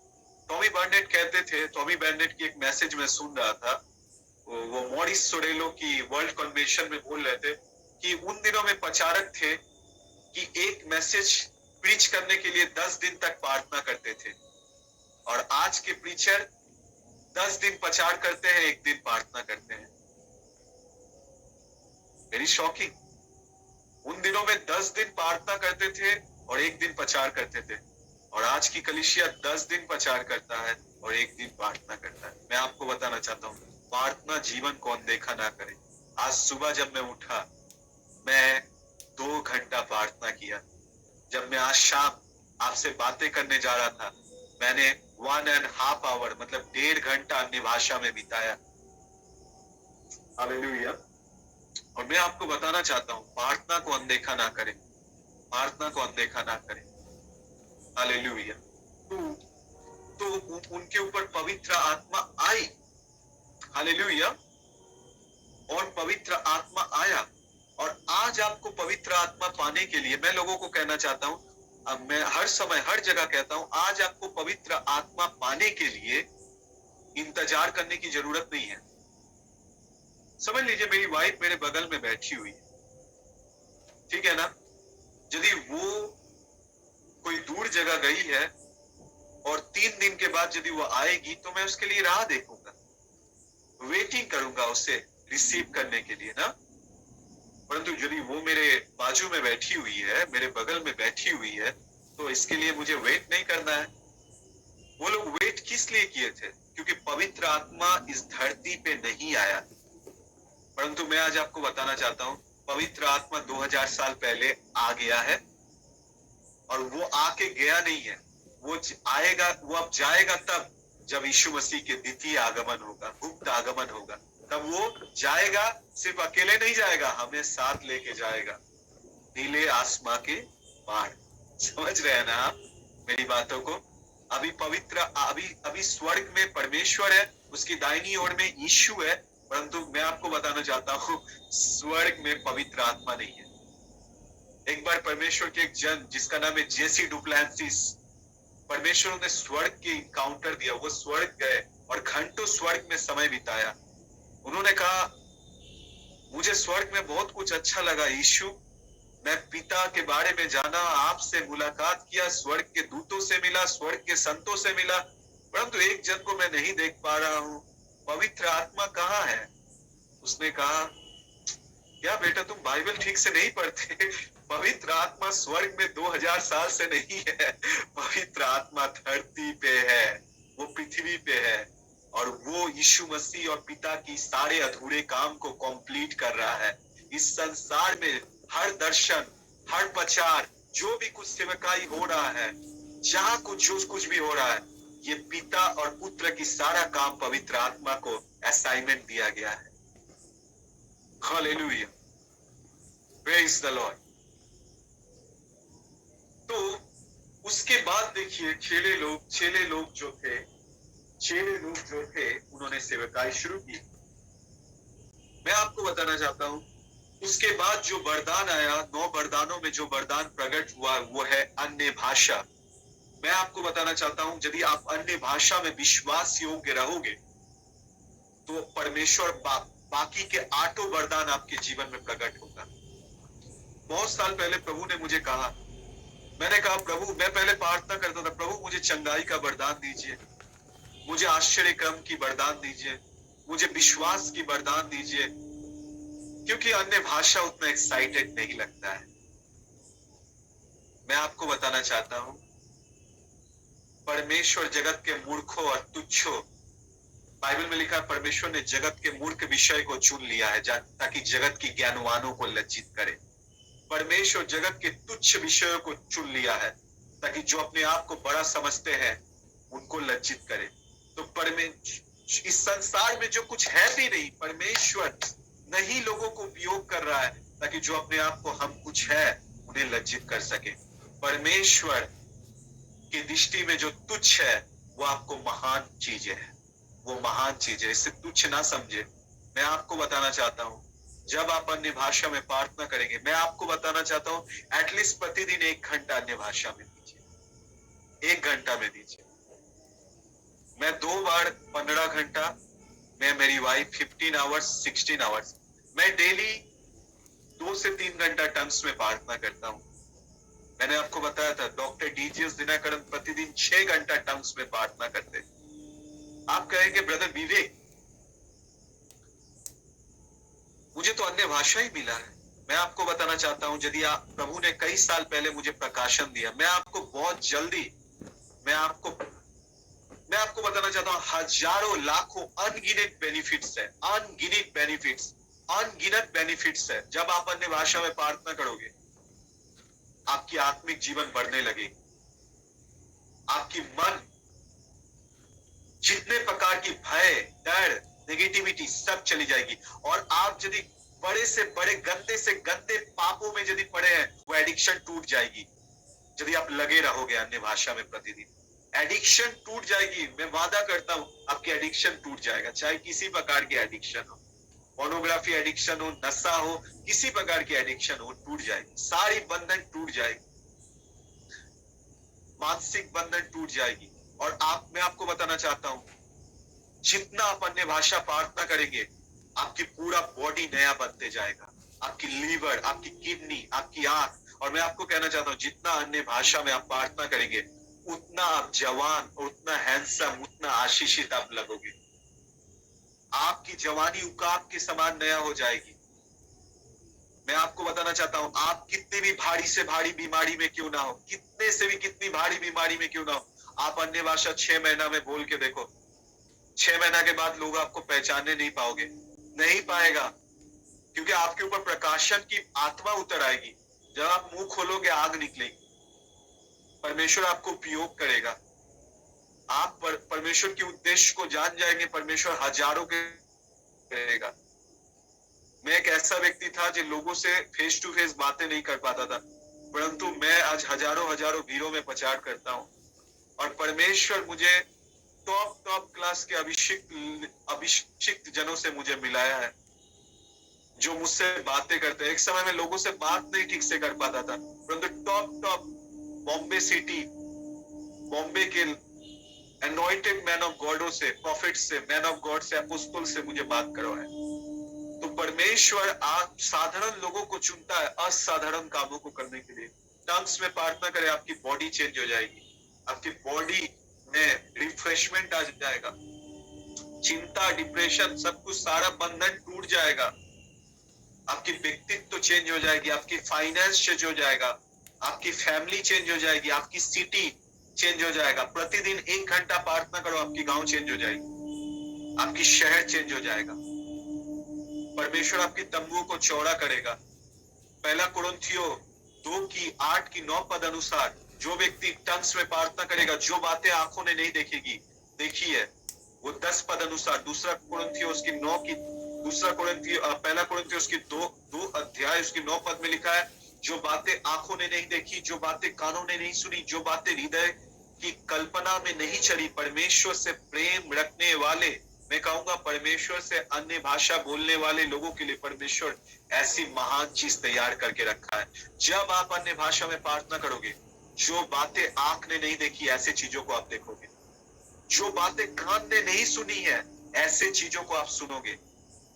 टॉमी बर्नेट कहते थे, टॉमी बर्नेट की एक मैसेज में सुन रहा था, वो मॉरिस सोरेलो की वर्ल्ड कन्वेंशन में बोल रहे थे, कि उन दिनों में प्रचारक थे कि एक मैसेज प्रीच करने के लिए 10 दिन तक प्रार्थना करते थे, और आज के प्रीचर 10 दिन प्रचार करते हैं, एक दिन प्रार्थना करते हैं। Very shocking. उन दिनों में 10 दिन प्रार्थना करते थे और एक दिन प्रचार करते थे, और आज की कलीसिया 10 दिन प्रचार करता है और एक दिन प्रार्थना करता है। मैं आपको बताना चाहता हूँ, प्रार्थना जीवन को अनदेखा ना करे। आज सुबह जब मैं उठा, मैं 2 घंटा प्रार्थना किया। जब मैं आज शाम आपसे बातें करने जा रहा था, मैंने 1.5 आवर मतलब 1.5 घंटा अन्य भाषा में बिताया। हालेलुया। और मैं आपको बताना चाहता हूँ, प्रार्थना को अनदेखा ना करें, प्रार्थना को अनदेखा ना करें। हालेलुया। तो उनके ऊपर पवित्र आत्मा आई। हालेलुया। और पवित्र आत्मा आया, और आज आपको पवित्र आत्मा पाने के लिए मैं लोगों को कहना चाहता हूँ, अब मैं हर समय हर जगह कहता हूँ, आज आपको पवित्र आत्मा पाने के लिए इंतजार करने की जरूरत नहीं है। समझ लीजिए, मेरी वाइफ मेरे बगल में बैठी हुई है, ठीक है ना। यदि वो कोई दूर जगह गई है और 3 दिन के बाद यदि वो आएगी, तो मैं उसके लिए राह देखूंगा, वेटिंग करूंगा उसे रिसीव करने के लिए ना। परंतु यदि वो मेरे बाजू में बैठी हुई है, मेरे बगल में बैठी हुई है, तो इसके लिए मुझे वेट नहीं करना है। वो लोग वेट किस लिए किए थे? क्योंकि पवित्र आत्मा इस धरती पे नहीं आया। परंतु मैं आज आपको बताना चाहता हूँ, पवित्र आत्मा 2000 साल पहले आ गया है, और वो आके गया नहीं है। वो आएगा, वो अब जाएगा तब जब यीशु मसीह के द्वितीय आगमन होगा, गुप्त आगमन होगा, तब वो जाएगा। सिर्फ अकेले नहीं जाएगा, हमें साथ लेके जाएगा नीले आसमां के पार। समझ रहे हैं ना आप मेरी बातों को? अभी पवित्र अभी स्वर्ग में परमेश्वर है, उसकी दाहिनी ओर में यीशु है, परंतु मैं आपको बताना चाहता हूँ, स्वर्ग में पवित्र आत्मा नहीं है। एक बार परमेश्वर के एक जन जिसका नाम है जेसी डुप्लांसिस, परमेश्वर ने स्वर्ग के इनकाउंटर दिया। वो स्वर्ग गए और घंटों स्वर्ग में समय बिताया। उन्होंने कहा, मुझे स्वर्ग में बहुत कुछ अच्छा लगा यीशु, मैं पिता के बारे में जाना, आपसे मुलाकात किया, स्वर्ग के दूतों से मिला, स्वर्ग के संतों से मिला, परंतु एक जन को मैं नहीं देख पा रहा हूँ, पवित्र आत्मा कहाँ है? उसने कहा, क्या बेटा तुम बाइबल ठीक से नहीं पढ़ते? पवित्र आत्मा स्वर्ग में 2000 साल से नहीं है, पवित्र आत्मा धरती पे है, वो पृथ्वी पे है, और वो यीशु मसीह और पिता की सारे अधूरे काम को कंप्लीट कर रहा है। इस संसार में हर दर्शन, हर प्रचार, जो भी कुछ सेवकाई हो रहा है, जहां जो कुछ भी हो रहा है, ये पिता और पुत्र की सारा काम पवित्र आत्मा को असाइनमेंट दिया गया है। Hallelujah, praise the Lord. तो उसके बाद देखिए, चेले लोग जो थे उन्होंने सेवकाई शुरू की। मैं आपको बताना चाहता हूं, उसके बाद जो वरदान आया, 9 वरदानों में जो वरदान प्रकट हुआ वो है अन्य भाषा। मैं आपको बताना चाहता हूं, यदि आप अन्य भाषा में विश्वास योग्य रहोगे, तो परमेश्वर बाकी के 8 वरदान आपके जीवन में प्रकट होगा। बहुत साल पहले प्रभु ने मुझे कहा, मैंने कहा, प्रभु, मैं पहले प्रार्थना करता था, प्रभु मुझे चंगाई का वरदान दीजिए, मुझे आश्चर्य क्रम की वरदान दीजिए, मुझे विश्वास की वरदान दीजिए, क्योंकि अन्य भाषा उतना एक्साइटेड नहीं लगता है। मैं आपको बताना चाहता हूं, परमेश्वर जगत के मूर्खों और तुच्छों, बाइबल में लिखा है, परमेश्वर ने जगत के मूर्ख विषय को चुन लिया है ताकि जगत की ज्ञानवानों को लज्जित करे। परमेश्वर जगत के तुच्छ विषयों को चुन लिया है ताकि जो अपने आप को बड़ा समझते हैं उनको लज्जित करे। तो इस संसार में जो कुछ है भी नहीं, परमेश्वर नहीं लोगों को उपयोग कर रहा है ताकि जो अपने आप को हम कुछ है उन्हें लज्जित कर सके। परमेश्वर की दृष्टि में जो तुच्छ है वो आपको महान चीज है, वो महान चीज है, इससे तुच्छ ना समझे। मैं आपको बताना चाहता हूँ, जब आप अन्य भाषा में प्रार्थना करेंगे, मैं आपको बताना चाहता हूँ, एटलीस्ट प्रतिदिन 1 घंटा अन्य भाषा में दीजिए, 1 घंटा में दीजिए। मैं 2 बार 15 घंटा, मैं मेरी वाइफ 15 आवर्स 16 आवर्स, मैं डेली 2 से 3 घंटा टंग्स में प्रार्थना करता हूँ। मैंने आपको बताया था डॉक्टर डीजीएस दिनकरन प्रतिदिन 6 घंटा टंग्स में प्रार्थना करते। आप कहेंगे ब्रदर विवेक मुझे तो अन्य भाषा ही मिला है। मैं आपको बताना चाहता हूं, यदि आप प्रभु ने कई साल पहले मुझे प्रकाशन दिया, मैं आपको बहुत जल्दी मैं आपको बताना चाहता हूं, हजारों लाखों अनगिनत बेनिफिट्स है, अनगिनत बेनिफिट्स है। जब आप अन्य भाषा में प्रार्थना करोगे आपकी आत्मिक जीवन बढ़ने लगेगी, आपकी मन जितने प्रकार की भय, डर, नेगेटिविटी सब चली जाएगी। और आप यदि बड़े से बड़े गंदे से गंदे पापों में यदि पड़े हैं, वो एडिक्शन टूट जाएगी। यदि आप लगे रहोगे अन्य भाषा में प्रतिदिन, एडिक्शन टूट जाएगी। मैं वादा करता हूं आपकी एडिक्शन टूट जाएगा, चाहे किसी प्रकार की एडिक्शन हो, पोर्नोग्राफी एडिक्शन हो, नशा हो, किसी प्रकार की एडिक्शन हो, टूट जाएगी। सारी बंधन टूट जाएगी, मानसिक बंधन टूट जाएगी। और मैं आपको बताना चाहता हूं, जितना आप अन्य भाषा प्रार्थना करेंगे आपकी पूरा बॉडी नया बनते जाएगा, आपकी लीवर, आपकी किडनी, आपकी आंख। और मैं आपको कहना चाहता हूं, जितना अन्य भाषा में आप प्रार्थना करेंगे उतना आप जवान, उतना हैंडसम, उतना आशीषित आप लगोगे। आपकी जवानी उकाब के समान नया हो जाएगी। मैं आपको बताना चाहता हूं, आप कितनी भी भारी से भारी बीमारी में क्यों ना हो, कितने से भी कितनी भारी बीमारी में क्यों ना हो, आप अन्य भाषा 6 महीना में बोल के देखो, 6 महीना के बाद लोग आपको पहचानने नहीं पाओगे, नहीं पाएगा, क्योंकि आपके ऊपर प्रकाशन की आत्मा उतर आएगी। जब आप मुंह खोलोगे आग निकलेगी। परमेश्वर आपको उपयोग करेगा, आप परमेश्वर के उद्देश्य को जान जाएंगे, परमेश्वर हजारों के करेगा। मैं एक ऐसा व्यक्ति था जो लोगों से फेस टू फेस बातें नहीं कर पाता था, परंतु मैं आज हजारों भीड़ों में प्रचार करता हूँ। और परमेश्वर मुझे टॉप क्लास के अभिषिक्त जनों से मुझे मिलाया है, जो मुझसे बातें करते हैं। एक समय में लोगों से बात नहीं ठीक से कर पाता था, परंतु टॉप बॉम्बे सिटी, बॉम्बे के अनॉइंटेड मैन ऑफ गॉडों से, प्रॉफिट से, मैन ऑफ गॉड से, अपोस्टल से मुझे बात करवाए। तो परमेश्वर आप साधारण लोगों को चुनता है असाधारण कामों को करने के लिए। टंग्स में प्रार्थना करें, आपकी बॉडी चेंज हो जाएगी, आपकी बॉडी में रिफ्रेशमेंट आ जाएगा। चिंता, डिप्रेशन, सब कुछ, सारा बंधन टूट जाएगा। आपकी व्यक्तित्व तो चेंज हो जाएगी, आपकी फाइनेंस चेंज हो जाएगा, आपकी फैमिली चेंज हो जाएगी, आपकी सिटी चेंज हो जाएगा। प्रतिदिन 1 घंटा प्रार्थना करो, आपकी गांव चेंज हो जाएगी, आपकी शहर चेंज हो जाएगा। परमेश्वर आपकी तंबू को चौड़ा करेगा। पहला कुरिन्थियों 2:8-9 पद अनुसार जो व्यक्ति टंग्स में प्रार्थना करेगा, जो बातें आंखों ने नहीं देखी है, वो 10 पद अनुसार पहला कुरिन्थियों उसकी 2 अध्याय उसकी 9 पद में लिखा है, जो बातें आंखों ने नहीं देखी, जो बातें कानों ने नहीं सुनी, जो बातें हृदय की कल्पना में नहीं चली, परमेश्वर से प्रेम रखने वाले, मैं कहूंगा परमेश्वर से अन्य भाषा बोलने वाले लोगों के लिए परमेश्वर ऐसी महान चीज तैयार करके रखा है। जब आप अन्य भाषा में प्रार्थना करोगे, जो बातें आंख ने नहीं देखी ऐसे चीजों को आप देखोगे, जो बातें कान ने नहीं सुनी है ऐसे चीजों को आप सुनोगे।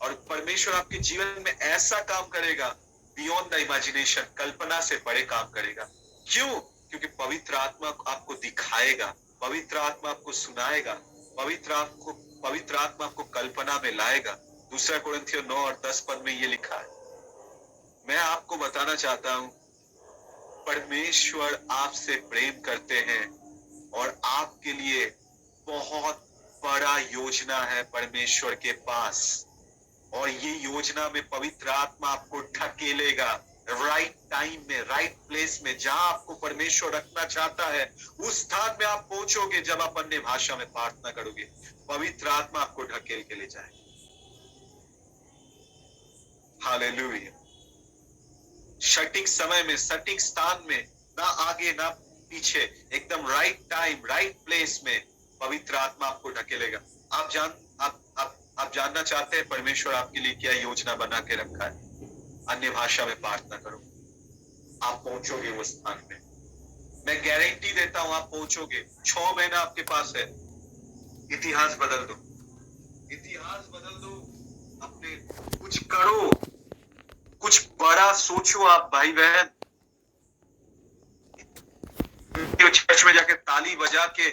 और परमेश्वर आपके जीवन में ऐसा काम करेगा बियॉन्ड द इमेजिनेशन, कल्पना से बड़े काम करेगा। क्यों? क्योंकि पवित्र आत्मा आपको दिखाएगा, पवित्र आत्मा आपको सुनाएगा, पवित्र आत्मा आपको कल्पना में लाएगा। 2 कुरिन्थियों 9 और 10 पद में ये लिखा है। मैं आपको बताना चाहता हूं, परमेश्वर आपसे प्रेम करते हैं और आपके लिए बहुत बड़ा योजना है परमेश्वर के पास। और ये योजना में पवित्र आत्मा आपको ढकेलेगा राइट टाइम में, राइट प्लेस में, जहां आपको परमेश्वर रखना चाहता है उस स्थान में आप पहुंचोगे। जब आप अन्य भाषा में प्रार्थना करोगे, पवित्र आत्मा आपको ढकेल के ले जाएगा। हालेलुया। सटीक समय में, सटीक स्थान में, ना आगे ना पीछे, एकदम राइट टाइम, राइट प्लेस में पवित्र आत्मा आपको ढकेलेगा। आप जानना चाहते हैं परमेश्वर आपके लिए क्या योजना बना के रखा है? अन्य भाषा में प्रार्थना करो, आप पहुंचोगे उस स्थान में। मैं गारंटी देता हूं आप पहुंचोगे। 6 महीना आपके पास है, इतिहास बदल दो, इतिहास बदल दो, अपने कुछ करो, कुछ बड़ा सोचो आप भाई बहन, चर्च में जाके ताली बजा के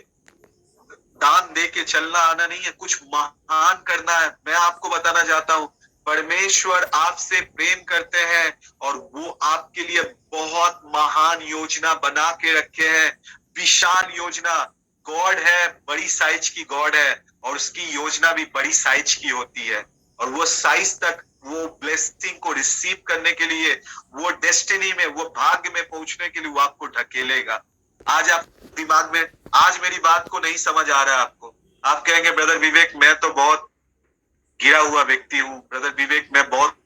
दान दे के चलना आना नहीं है, कुछ महान करना है। मैं आपको बताना चाहता हूं, परमेश्वर आपसे प्रेम करते हैं और वो आपके लिए बहुत महान योजना बना के रखे हैं, विशाल योजना। गॉड है, बड़ी साइज की गॉड है, और उसकी योजना भी बड़ी साइज की होती है, और वो साइज तक, वो ब्लेसिंग को रिसीव करने के लिए, वो डेस्टिनी में, वो भाग्य में पहुंचने के लिए वो आपको ढकेलेगा। आज आप दिमाग में, आज मेरी बात को नहीं समझ आ रहा है आपको, आप कहेंगे ब्रदर विवेक मैं तो बहुत गिरा हुआ व्यक्ति हूँ, ब्रदर विवेक मैं बहुत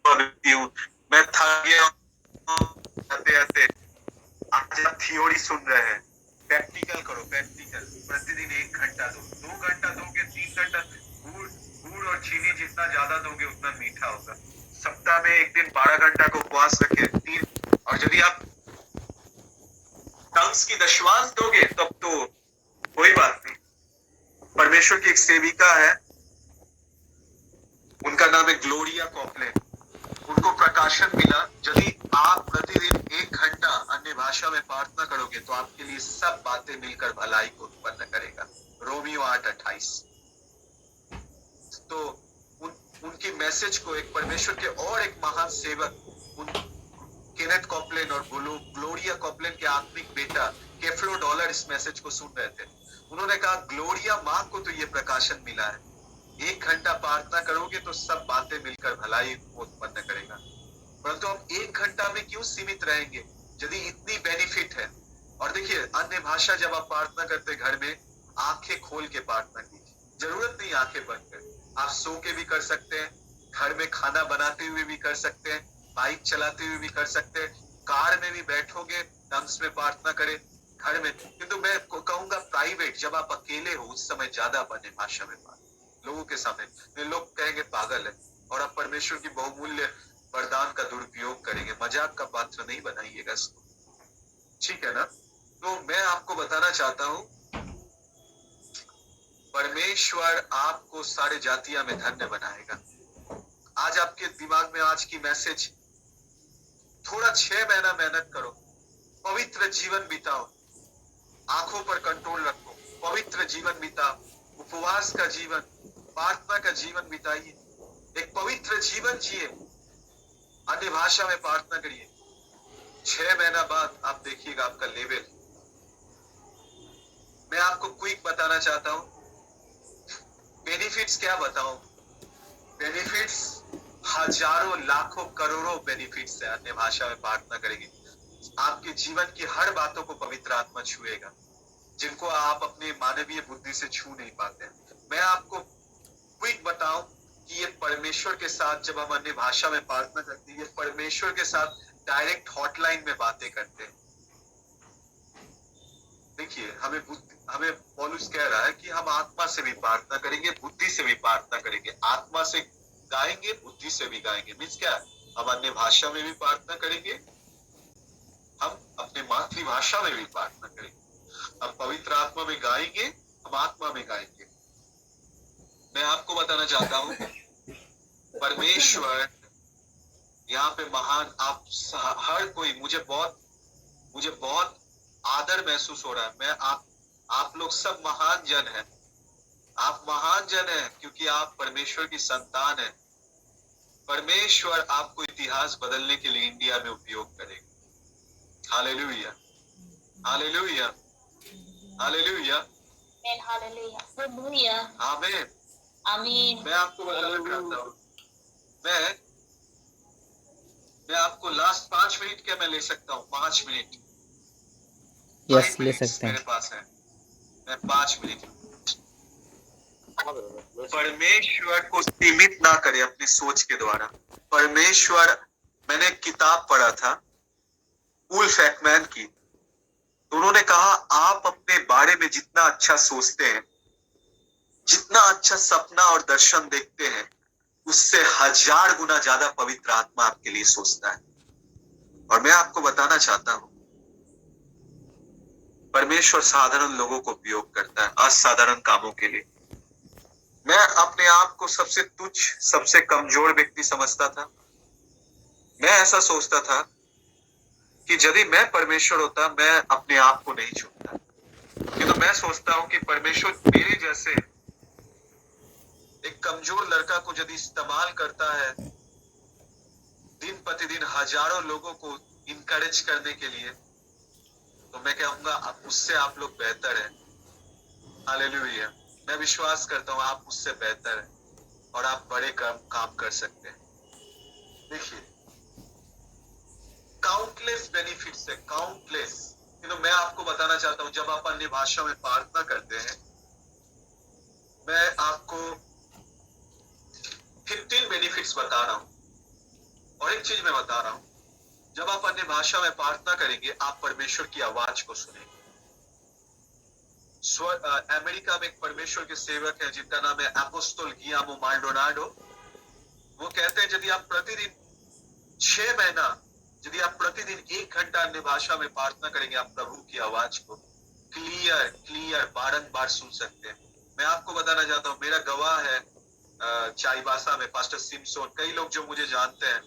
व्यक्ति हूँ, मैं थक गया आते आते। आज आप थियोरी सुन रहे हैं, प्रैक्टिकल करो, प्रैक्टिकल। प्रतिदिन 1 घंटा दो, 2 घंटा दोगे, 3 घंटा, गुड़ और चीनी जितना ज्यादा दोगे उतना मीठा होगा। सप्ताह में 1 दिन 12 घंटा को उपवास रखे, 3। और यदि आप टंग्स की दशवांश दोगे तब तो कोई बात नहीं। परमेश्वर की एक सेविका है, उनका नाम है ग्लोरिया कॉपलेन। उनको प्रकाशन मिला, यदि आप प्रतिदिन 1 घंटा अन्य भाषा में प्रार्थना करोगे तो आपके लिए सब बातें मिलकर भलाई को उत्पन्न करेगा। रोमियो 8:28। तो उनकी मैसेज को एक परमेश्वर के और एक महान सेवक केनेथ कॉपलेन और ग्लोरिया कॉपलेन के आत्मिक बेटा केफ्लो डॉलर इस मैसेज को सुन रहे थे। उन्होंने कहा ग्लोरिया माँ को तो ये प्रकाशन मिला है, 1 घंटा प्रार्थना करोगे तो सब बातें मिलकर भलाई को उत्पन्न करेगा। परंतु हम 1 घंटा में क्यों सीमित रहेंगे यदि इतनी बेनिफिट है। और देखिए, अन्य भाषा जब आप प्रार्थना करते घर में, आंखें खोल के प्रार्थना कीजिए, जरूरत नहीं आंखें बंद कर। आप सो के भी कर सकते हैं, घर में खाना बनाते हुए भी कर सकते हैं, बाइक चलाते हुए भी कर सकते हैं, कार में भी बैठोगे टंग्स में प्रार्थना करें, घर में। किंतु मैं कहूंगा प्राइवेट, जब आप अकेले हो उस समय ज्यादा बने भाषा में बात लोगों के सामने। लोग कहेंगे पागल है, और आप परमेश्वर की बहुमूल्य वरदान का दुरुपयोग करेंगे। मजाक का पात्र नहीं बनाइएगा इसको, ठीक है ना। तो मैं आपको बताना चाहता हूं, परमेश्वर आपको सारे जातियां में धन्य बनाएगा। आज आपके दिमाग में आज की मैसेज, थोड़ा 6 महीना मेहनत करो, पवित्र जीवन बिताओ, आंखों पर कंट्रोल रखो, पवित्र जीवन बिताओ, उपवास का जीवन, प्रार्थना का जीवन बिताइए, एक पवित्र जीवन जिए, अन्य भाषा में प्रार्थना करिए। 6 महीना बाद आप देखिएगा आपका लेवल। मैं आपको क्विक बताना चाहता हूं, बेनिफिट्स क्या बताऊं। बेनिफिट्स हजारों लाखों करोड़ों बेनिफिट्स है अन्य भाषा में प्रार्थना करेंगे। आपके जीवन की हर बातों को पवित्र आत्मा छुएगा, जिनको आप अपने मानवीय बुद्धि से छू नहीं पाते। मैं आपको क्विक बताऊं कि ये परमेश्वर के साथ, जब हम अन्य भाषा में प्रार्थना करते हैं, ये परमेश्वर के साथ डायरेक्ट हॉटलाइन में बातें करते हैं। देखिए, हमें पौलुस कह रहा है कि हम आत्मा से भी प्रार्थना करेंगे, बुद्धि से भी प्रार्थना करेंगे। आत्मा से गाएंगे, बुद्धि से भी गाएंगे। मीन्स क्या है, हम अन्य भाषा में भी प्रार्थना करेंगे, हम अपने मातृभाषा में भी प्रार्थना करेंगे, हम पवित्र आत्मा में गाएंगे, हम आत्मा में गाएंगे। मैं आपको बताना चाहता हूं, परमेश्वर यहाँ पे महान, आप हर कोई, मुझे बहुत आदर महसूस हो रहा है। मैं आप लोग सब महान जन हैं, आप महान जन हैं क्योंकि आप परमेश्वर की संतान हैं। परमेश्वर आपको इतिहास बदलने के लिए इंडिया में उपयोग करेगा। हालेलुया, हालेलुया, हालेलुया, हालेलुया, आमीन, आमीन। मैं आपको बताना चाहता हूँ, मैं आपको लास्ट 5 मिनट क्या मैं ले सकता हूँ? 5 मिनट, यस ले सकते हैं। मेरे पास है, मैं 5 मिनट। परमेश्वर को सीमित ना करें अपनी सोच के द्वारा। परमेश्वर, मैंने एक किताब पढ़ा था वुल्फ एकमैन की, तो उन्होंने कहा आप अपने बारे में जितना अच्छा सोचते हैं, जितना अच्छा सपना और दर्शन देखते हैं, उससे 1000 गुना ज्यादा पवित्र आत्मा आपके लिए सोचता है। और मैं आपको बताना चाहता हूं, परमेश्वर साधारण लोगों को उपयोग करता है असाधारण कामों के लिए। मैं अपने आप को सबसे तुच्छ, सबसे कमजोर व्यक्ति समझता था। ऐसा सोचता था कि यदि मैं परमेश्वर होता, मैं अपने आप को नहीं चुनता। ये तो मैं सोचता हूं कि परमेश्वर मेरे जैसे एक कमजोर लड़का को यदि इस्तेमाल करता है दिन प्रतिदिन हजारों लोगों को इनकरेज करने के लिए, तो मैं कहूंगा उससे आप लोग बेहतर हैं। हालेलुया। मैं विश्वास करता हूं आप उससे बेहतर हैं और आप बड़े काम कर सकते हैं। देखिए, काउंटलेस बेनिफिट्स है, काउंटलेस। तो मैं आपको बताना चाहता हूं, जब आप अन्य भाषा में प्रार्थना करते हैं, मैं आपको 15 बेनिफिट्स बता रहा हूं। और एक चीज मैं बता रहा हूं, जब आप अन्य भाषा में प्रार्थना करेंगे, आप परमेश्वर की आवाज को सुनेंगे। अमेरिका में एक परमेश्वर के सेवक है जिनका नाम है अपोस्टल गियामो माल्डोनाडो। वो कहते हैं यदि आप प्रतिदिन 6 महीना, यदि आप प्रतिदिन 1 घंटा अन्य भाषा में प्रार्थना करेंगे, आप प्रभु की आवाज को क्लियर क्लियर बारंबार सुन सकते हैं। मैं आपको बताना चाहता हूँ, मेरा गवाह है चाईबासा में पास्टर सिमसोन। कई लोग जो मुझे जानते हैं,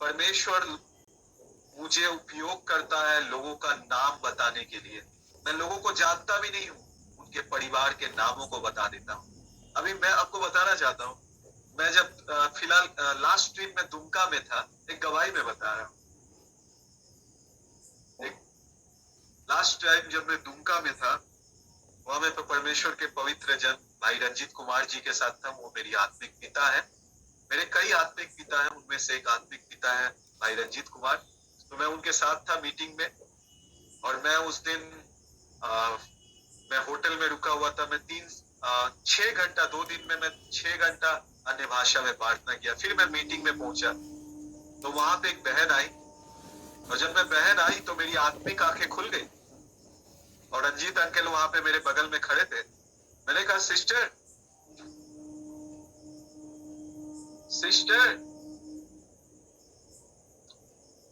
परमेश्वर मुझे उपयोग करता है लोगों का नाम बताने के लिए। मैं लोगों को जानता भी नहीं हूँ, उनके परिवार के नामों को बता देता हूँ। अभी मैं आपको बताना चाहता हूँ, मैं जब फिलहाल लास्ट ट्रिप में दुमका में था, एक गवाही में बता रहा हूँ। लास्ट टाइम जब मैं दुमका में था, वहां में परमेश्वर के पवित्र जन भाई रंजीत कुमार जी के साथ था। वो मेरी आत्मिक पिता है। मेरे कई आत्मिक पिता हैं, उनमें से एक आत्मिक पिता है भाई रंजीत कुमार। तो मैं उनके साथ था मीटिंग में, और मैं उस दिन मैं होटल में रुका हुआ था। मैं 6 घंटा, 2 दिन में मैं 6 घंटा अन्य भाषा में प्रार्थना किया। फिर मैं मीटिंग में पहुंचा, तो वहां पे एक बहन आई, और जब मैं बहन आई तो मेरी आत्मिक आंखें खुल गई, और रंजीत अंकल वहां पे मेरे बगल में खड़े थे। मैंने कहा, सिस्टर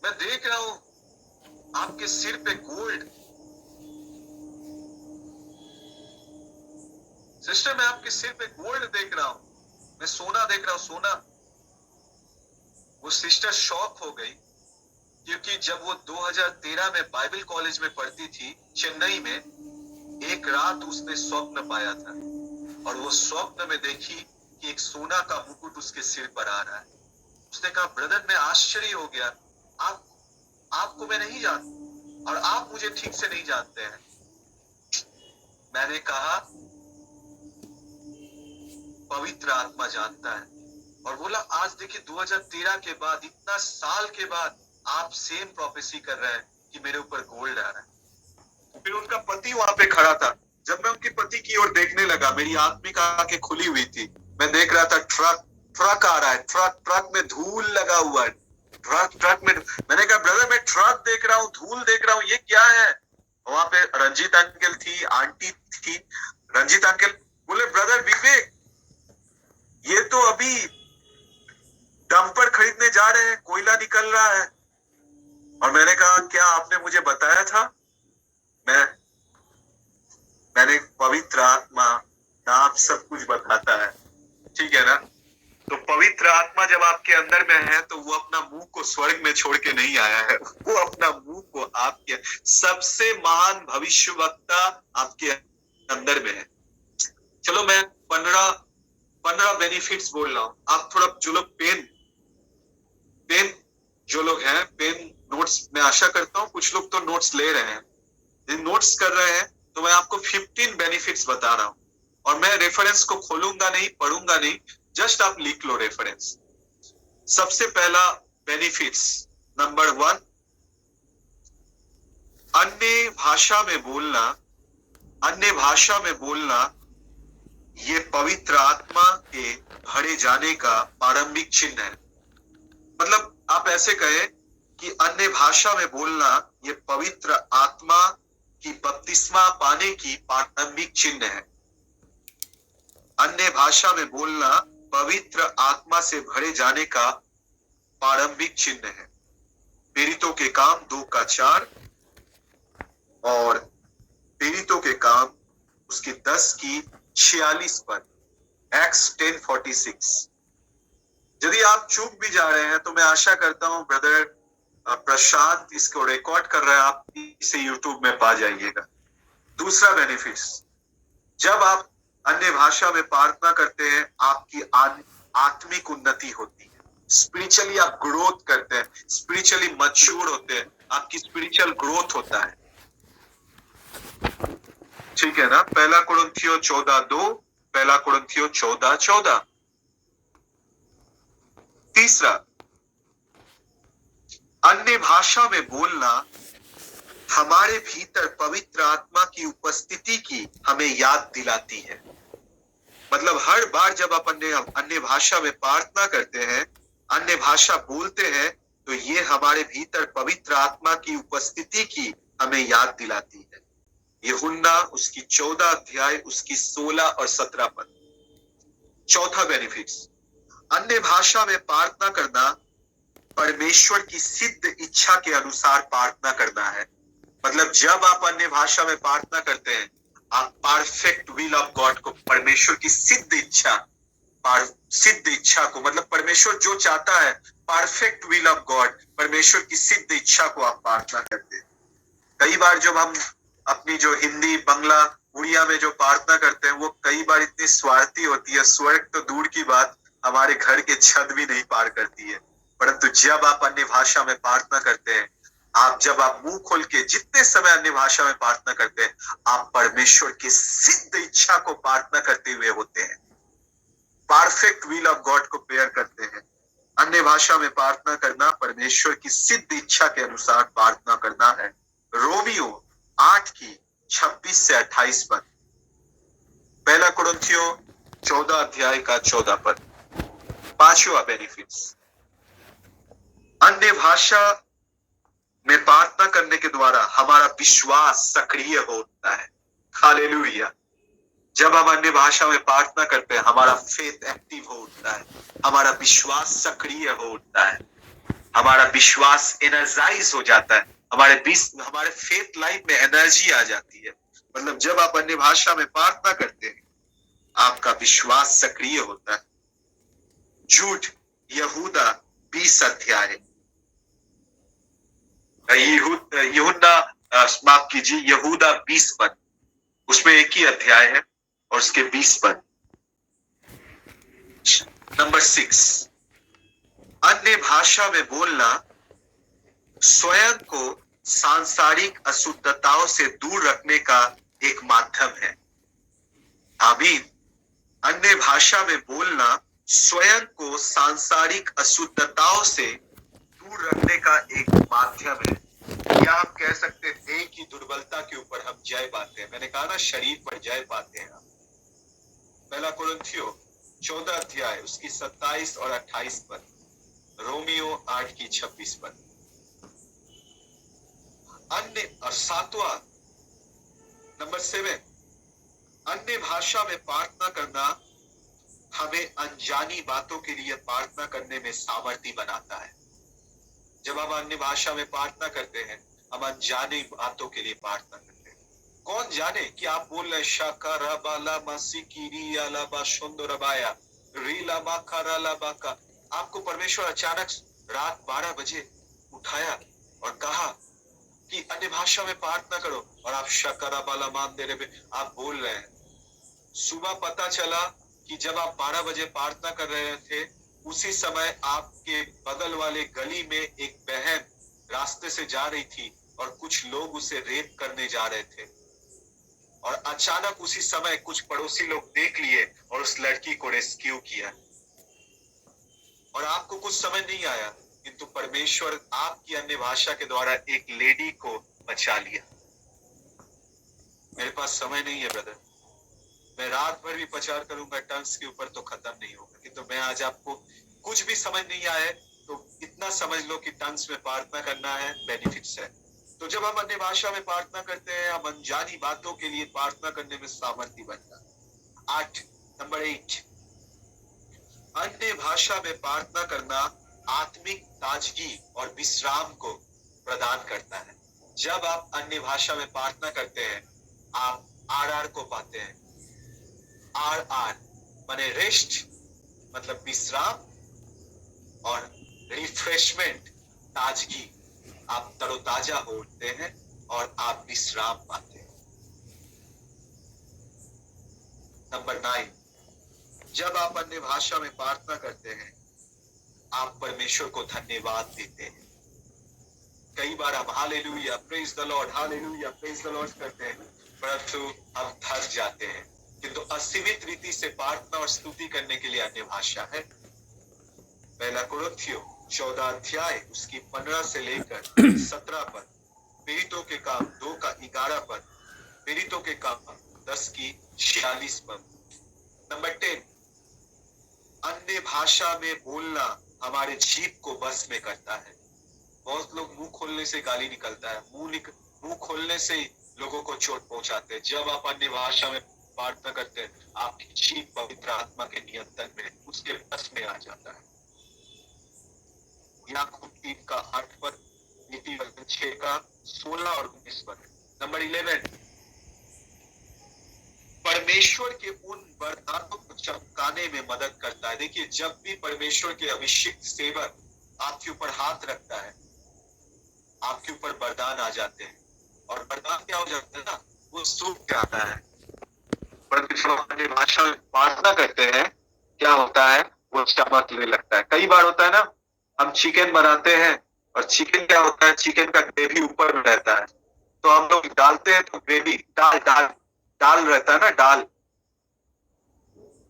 मैं देख रहा हूं आपके सिर पे गोल्ड। सिस्टर, मैं आपके सिर पे गोल्ड देख रहा हूं, मैं सोना देख रहा हूं, सोना। वो सिस्टर शॉक हो गई, क्योंकि जब वो 2013 में बाइबल कॉलेज में पढ़ती थी चेन्नई में, एक रात उसने स्वप्न पाया था, और वो स्वप्न में देखी कि एक सोना का मुकुट उसके सिर पर आ रहा है। उसने कहा, ब्रदर, मैं आश्चर्य हो गया, आपको मैं नहीं जानता, और आप मुझे ठीक से नहीं जानते हैं। मैंने कहा, पवित्र आत्मा जानता है। और बोला, आज देखिए 2013 के बाद, इतना साल के बाद, आप सेम प्रोफेसी कर रहे हैं कि मेरे ऊपर गोल्ड आ रहा है। फिर उनका पति वहां पे खड़ा था। जब मैं उनके पति की ओर देखने लगा, मेरी आत्मिक आंखें खुली हुई थी। मैं देख रहा था ट्रक आ रहा है, ट्रक में धूल लगा हुआ है। ट्रक में, मैंने कहा, ब्रदर, मैं ट्रक देख रहा हूँ, धूल देख रहा हूँ, ये क्या है? वहां पे रंजीत अंकल थी, आंटी थी। रंजीत अंकल बोले, ब्रदर विवेक, ये तो अभी डंपर खरीदने जा रहे हैं, कोयला निकल रहा है। और मैंने कहा, क्या आपने मुझे बताया था? मैंने पवित्र आत्मा आप सब कुछ बताता है, ठीक है ना? तो पवित्र आत्मा जब आपके अंदर में है, तो वो अपना मुंह को स्वर्ग में छोड़ के नहीं आया है। वो अपना मुंह को आपके सबसे महान भविष्यवक्ता आपके अंदर में है। चलो, मैं 15 बेनिफिट्स बोल रहा हूं। आप थोड़ा, जो लोग पेन जो लोग हैं, पेन नोट्स, मैं आशा करता हूं कुछ लोग तो नोट्स ले रहे हैं, नोट्स कर रहे हैं, तो मैं आपको 15 बेनिफिट्स बता रहा हूं, और मैं रेफरेंस को खोलूंगा नहीं, पढ़ूंगा नहीं, जस्ट आप लिख लो रेफरेंस। सबसे पहला बेनिफिट्स, नंबर 1, अन्य भाषा में बोलना ये पवित्र आत्मा के भरे जाने का प्रारंभिक चिन्ह है। मतलब आप ऐसे कहें कि अन्य भाषा में बोलना ये पवित्र आत्मा की बपतिस्मा पाने की प्रारंभिक चिन्ह है। अन्य भाषा में बोलना पवित्र आत्मा से भरे जाने का प्रारंभिक चिन्ह है। प्रेरितों के काम 2:4 और प्रेरितों के काम उसकी 10:46 पर, एक्स 10:46। यदि आप चूक भी जा रहे हैं तो मैं आशा करता हूं ब्रदर प्रशांत इसको रिकॉर्ड कर रहे हैं, आप इसे यूट्यूब में पा जाइएगा। दूसरा बेनिफिट्स, जब आप अन्य भाषा में प्रार्थना करते हैं आपकी आत्मिक उन्नति होती है, स्पिरिचुअली आप ग्रोथ करते हैं, स्पिरिचुअली मैच्योर होते हैं, आपकी स्पिरिचुअल ग्रोथ होता है। ठीक है ना? पहला कुरिन्थियों 14:2, पहला कुरिन्थियों 14:14। तीसरा, अन्य भाषा में बोलना हमारे भीतर पवित्र आत्मा की उपस्थिति की हमें याद दिलाती है। मतलब हर बार जब आप अन्य भाषा में प्रार्थना करते हैं, अन्य भाषा बोलते हैं, तो ये हमारे भीतर पवित्र आत्मा की उपस्थिति की हमें याद दिलाती है। यूहन्ना उसकी 14 अध्याय उसकी 16 और 17 पद। चौथा बेनिफिट्स, अन्य भाषा में प्रार्थना करना परमेश्वर की सिद्ध इच्छा के अनुसार प्रार्थना करना है। मतलब जब आप अन्य भाषा में प्रार्थना करते हैं, आप परफेक्ट विल ऑफ गॉड को, परमेश्वर की सिद्ध इच्छा को, मतलब परमेश्वर जो चाहता है, परफेक्ट विल ऑफ गॉड, परमेश्वर की सिद्ध इच्छा को आप प्रार्थना करते हैं। कई बार जब हम अपनी जो हिंदी, बांग्ला, उड़िया में जो प्रार्थना करते हैं, वो कई बार इतनी स्वार्थी होती है, स्वर्ग तो दूर की बात, हमारे घर के छत भी नहीं पार करती है। परंतु जब आप अन्य भाषा में प्रार्थना करते हैं, जब आप मुंह खोल के जितने समय अन्य भाषा में प्रार्थना करते हैं, आप परमेश्वर की सिद्ध इच्छा को प्रार्थना करते हुए होते हैं, परफेक्ट विल ऑफ गॉड को प्रेयर करते हैं। अन्य भाषा में प्रार्थना करना परमेश्वर की सिद्ध इच्छा के अनुसार प्रार्थना करना है। रोमियो 8:26 से 28 पद, पहला कुरिन्थियों 14 अध्याय का 14 पद। पांचवा बेनिफिट्स, अन्य भाषा में प्रार्थना करने के द्वारा हमारा विश्वास सक्रिय होता है। हालेलुया। जब हम अन्य भाषा में प्रार्थना करते हैं, हमारा फेथ एक्टिव हो उठता है, हमारा विश्वास सक्रिय हो उठता है, हमारा विश्वास एनर्जाइज हो जाता है, हमारे फेथ लाइफ में एनर्जी आ जाती है। मतलब जब आप अन्य भाषा में प्रार्थना करते हैं, आपका विश्वास सक्रिय होता है। झूठ, यहूदा 20 अध्याय, यूहन्ना माफ कीजिए, यहूदा 20 पद, उसमें एक ही अध्याय है और उसके 20 पद। नंबर 6, अन्य भाषा में बोलना स्वयं को सांसारिक अशुद्धताओं से दूर रखने का एक माध्यम है। आमीन। अन्य भाषा में बोलना स्वयं को सांसारिक अशुद्धताओं से दूर रखने का एक माध्यम है, या आप कह सकते हैं देह की दुर्बलता के ऊपर हम जय पाते हैं। मैंने कहा ना, शरीर पर जय पाते हैं हम। पहला कुरिन्थियों 14 अध्याय उसकी 27 और 28 पद, रोमियो 8:26 पद। अन्य और 7वां, नंबर 7, अन्य भाषा में प्रार्थना करना हमें अनजानी बातों के लिए प्रार्थना करने में सामर्थ्य बनाता है। जब हम अन्य भाषा में प्रार्थना करते हैं, हम अनजानी बातों के लिए प्रार्थना करते हैं। कौन जाने कि आप बोल रहे शाकाराबाला मासिकीरी अलाबा शुंदरबाया रीलाबा करालाबा का, आपको परमेश्वर अचानक रात 12 बजे उठाया और कहा कि अन्य भाषा में प्रार्थना करो, और आप शाकाराबाला मान दे रहे, आप बोल रहे हैं। सुबह पता चला कि जब आप 12 बजे प्रार्थना कर रहे थे, उसी समय आपके बगल वाले गली में एक बहन रास्ते से जा रही थी और कुछ लोग उसे रेप करने जा रहे थे, और अचानक उसी समय कुछ पड़ोसी लोग देख लिए और उस लड़की को रेस्क्यू किया, और आपको कुछ समझ नहीं आया, किंतु परमेश्वर आपकी अन्य भाषा के द्वारा एक लेडी को बचा लिया। मेरे पास समय नहीं है ब्रदर, मैं रात भर भी प्रचार करूंगा टंग्स के ऊपर तो खत्म नहीं होगा, किंतु मैं आज आपको कुछ भी समझ नहीं आए तो इतना समझ लो कि टंग्स में प्रार्थना करना है, बेनिफिट्स है। तो जब हम अन्य भाषा में प्रार्थना करते हैं, हम अनजानी बातों के लिए प्रार्थना करने में सामर्थ्य बनता है। नंबर 8, अन्य भाषा में प्रार्थना करना आत्मिक ताजगी और विश्राम को प्रदान करता है। जब आप अन्य भाषा में प्रार्थना करते हैं, आप RR को पाते हैं। RR माने रेस्ट, मतलब विश्राम, और रिफ्रेशमेंट, ताजगी, आप तरोताजा हो उठते हैं और आप विश्राम पाते हैं। नंबर 9, जब आप अन्य भाषा में प्रार्थना करते हैं, आप परमेश्वर को धन्यवाद देते हैं। कई बार हम hallelujah, praise the Lord, hallelujah, praise the Lord करते हैं, परंतु हम थक जाते हैं। किंतु असीमित रीति से प्रार्थना और स्तुति करने के लिए अन्य भाषा है। पहला कुरिन्थियों 14 अध्याय उसकी 15 से लेकर 17 पद, पीड़ितों के काम 2 का 11 पद, पीड़ितों के काम 10 की 46 पद। नंबर 10, अन्य भाषा में बोलना हमारे जीभ को बस में करता है। बहुत लोग मुंह खोलने से गाली निकलता है, मुंह खोलने से ही लोगों को चोट पहुंचाते हैं। जब आप अन्य भाषा में प्रार्थना करते हैं, आपकी जीभ पवित्र आत्मा के नियंत्रण में, उसके बस में आ जाता है। याकूब 3 का 8 पद, नीति 6 का 16 और 19 पद। नंबर 11, परमेश्वर के उन वरदानों को चमकाने में मदद करता है। देखिए, जब भी परमेश्वर के अभिषिक्त सेवक आपके ऊपर हाथ रखता है, आपके ऊपर वरदान आ जाते हैं। और वरदान क्या हो जाता है ना, वो सूख जाता है। परंतु जब हम अपनी भाषा में प्रार्थना करते हैं, क्या होता है, वो चमकने लगता है। कई बार होता है ना, हम चिकन बनाते हैं और चिकन क्या होता है, चिकन का ग्रेवी ऊपर में रहता है, तो हम लोग डालते हैं तो ग्रेवी दाल रहता है ना, दाल,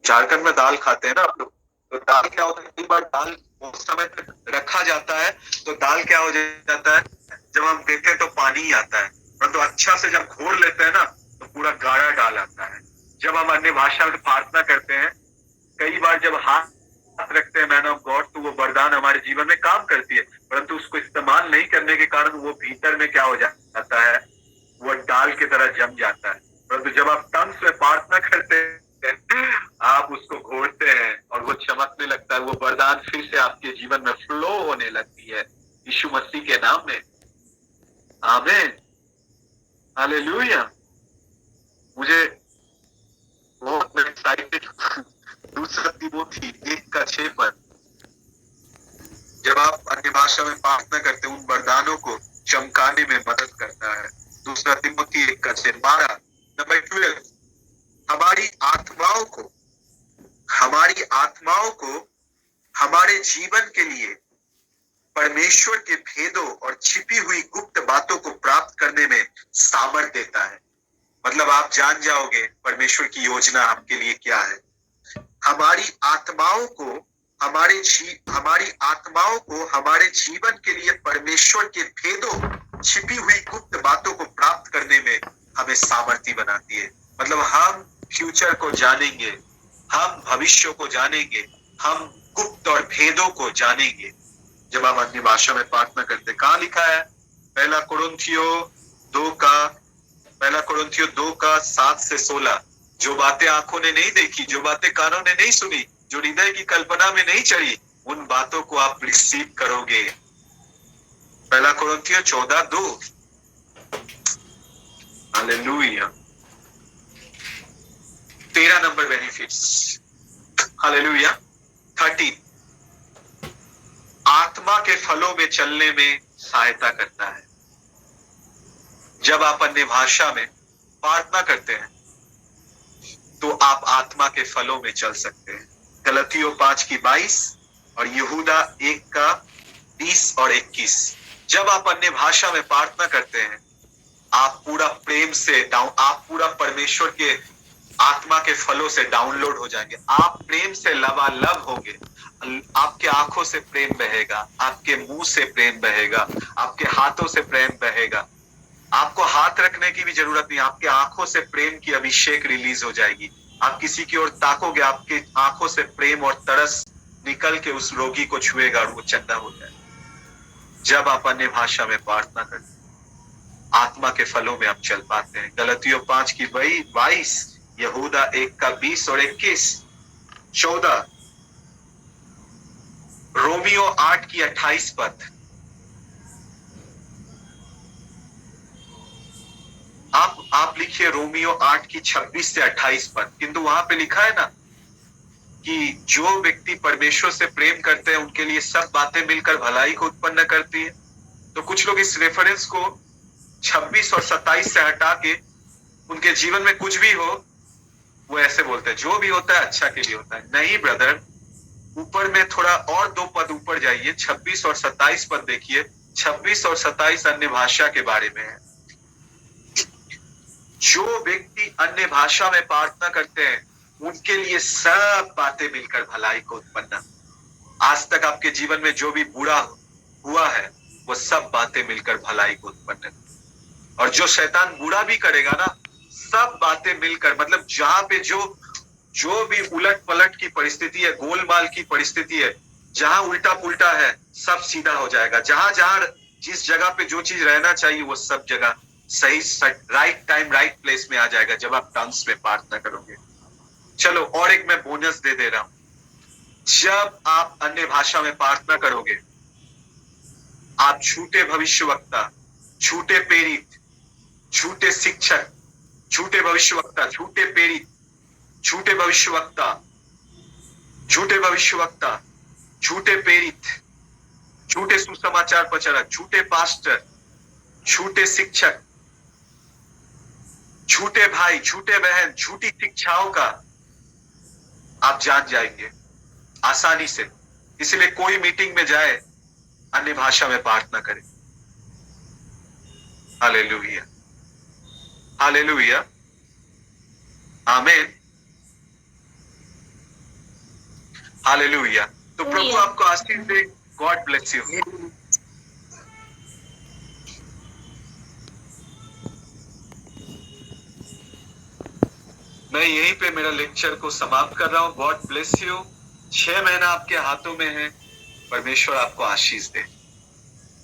झारखंड में दाल खाते हैं ना आप लोग, तो दाल क्या होता है, कई बार दाल बहुत समय तक रखा जाता है तो दाल क्या हो जाता है, जब हम देखते हैं तो पानी ही आता है, परंतु अच्छा से जब घोल लेते हैं ना तो पूरा गाढ़ा दाल आता है। जब हम अन्य भाषा में प्रार्थना करते हैं, कई बार जब हाथ रखते हैं मैन ऑफ गॉड, तो वो वरदान हमारे जीवन में काम करती है, परंतु उसको इस्तेमाल नहीं करने के कारण वो भीतर में क्या हो जाता है, वो दाल की तरह जम जाता है। परंतु जब आप टंग्स में प्रार्थना करते हैं, आप उसको घोड़ते हैं और वो चमकने लगता है, वो वरदान फिर से आपके जीवन में फ्लो होने लगती है, यीशु मसीह के नाम में। आमीन, हालेलुया। मुझे बहुत एक्साइटेड, दूसरा तिमोथी 1 का 6 पद, जब आप अन्य भाषा में प्रार्थना करते हैं, उन वरदानों को चमकाने में मदद करता है। दूसरा तिमोथी 1 का 6, 12। नंबर 12, हमारी आत्माओं को हमारे जीवन के लिए परमेश्वर के भेदों और छिपी हुई गुप्त बातों को प्राप्त करने में सामर्थ देता है। मतलब आप जान जाओगे परमेश्वर की योजना आपके लिए क्या है। हमारी आत्माओं को हमारे जीवन के लिए परमेश्वर के भेदों, छिपी हुई गुप्त बातों को प्राप्त करने में हमें सामर्थी बनाती है। मतलब हम फ्यूचर को जानेंगे, हम भविष्य को जानेंगे, हम गुप्त और भेदों को जानेंगे जब हम अपनी भाषा में प्रार्थना करते। कहाँ लिखा है, पहला कुरिन्थियों 2 का 7 से 16, जो बातें आंखों ने नहीं देखी, जो बातें कानों ने नहीं सुनी, जो हृदय की कल्पना में नहीं चढ़ी, उन बातों को आप रिसीव करोगे। पहला कुरिन्थियों 14:2। हालेलुया। 13 number benefits, hallelujah. 13, आत्मा के फलों में चलने में सहायता करता है। जब आप अन्य भाषा में प्रार्थना करते हैं तो आप आत्मा के फलों में चल सकते हैं। गलतियों 5 की 22 और यहूदा 1 का 20 और 21। जब आप अन्य भाषा में प्रार्थना करते हैं, आप पूरा प्रेम से आप पूरा परमेश्वर के आत्मा के फलों से डाउनलोड हो जाएंगे। आप प्रेम से लबालब होंगे। आपके आंखों से प्रेम बहेगा, आपके मुंह से प्रेम बहेगा, आपके हाथों से प्रेम बहेगा। आपको हाथ रखने की भी जरूरत नहीं, आपके आंखों से प्रेम की अभिषेक रिलीज हो जाएगी। आप किसी की ओर ताकोगे, आपके आंखों से प्रेम और तरस निकल के उस रोगी को छुएगा और वो चंगा हो जाएगा। जब आप अन्य भाषा में प्रार्थना करते हैं, आत्मा के फलों में आप चल पाते हैं। गलतियों 5 की 22, यहूदा 1 का 20 और 21, 14, रोमियो 8 की 28 पद। आप लिखिए रोमियो 8 की 26 से 28 पद, किंतु वहां पे लिखा है ना, कि जो व्यक्ति परमेश्वर से प्रेम करते हैं उनके लिए सब बातें मिलकर भलाई को उत्पन्न करती है। तो कुछ लोग इस रेफरेंस को 26 और 27 से हटा के उनके जीवन में कुछ भी हो वो ऐसे बोलते हैं जो भी होता है अच्छा के लिए होता है। नहीं ब्रदर, ऊपर में थोड़ा और 2 पद ऊपर जाइए, 26 और 27 पद देखिए। 26 और 27 अन्य भाषा के बारे में है। जो व्यक्ति अन्य भाषा में प्रार्थना करते हैं उनके लिए सब बातें मिलकर भलाई को उत्पन्न। आज तक आपके जीवन में जो भी बुरा हुआ है वो सब बातें मिलकर भलाई को उत्पन्न। और जो शैतान बुरा भी करेगा ना, सब बातें मिलकर, मतलब जहां पे जो भी उलट पलट की परिस्थिति है, गोलमाल की परिस्थिति है, जहां उल्टा पुल्टा है, सब सीधा हो जाएगा। जहां जहां जिस जगह पे जो चीज रहना चाहिए वो सब जगह सही राइट टाइम राइट प्लेस में आ जाएगा जब आप टंग्स में प्रार्थना करोगे। चलो और एक मैं बोनस दे रहा हूं। जब आप अन्य भाषा में प्रार्थना करोगे, आप झूठे भविष्यवक्ता, झूठे प्रेरित, झूठे शिक्षक, झूठे भविष्यवक्ता, झूठे प्रेरित, झूठे भविष्यवक्ता, झूठे भविष्यवक्ता, झूठे प्रेरित, झूठे सुसमाचार प्रचारक, झूठे पास्टर, झूठे शिक्षक, झूठे भाई, झूठे बहन, झूठी शिक्षाओं का आप जान जाएंगे आसानी से। इसलिए कोई मीटिंग में जाए अन्य भाषा में प्रार्थना करें। हालेलुया, हालेलुया, आमीन, हालेलुया। तो प्रभु आपको आशीष दे। God bless you. मैं यहीं पे मेरा लेक्चर को समाप्त कर रहा हूं। God bless you. 6 महीना आपके हाथों में है। परमेश्वर आपको आशीष दे।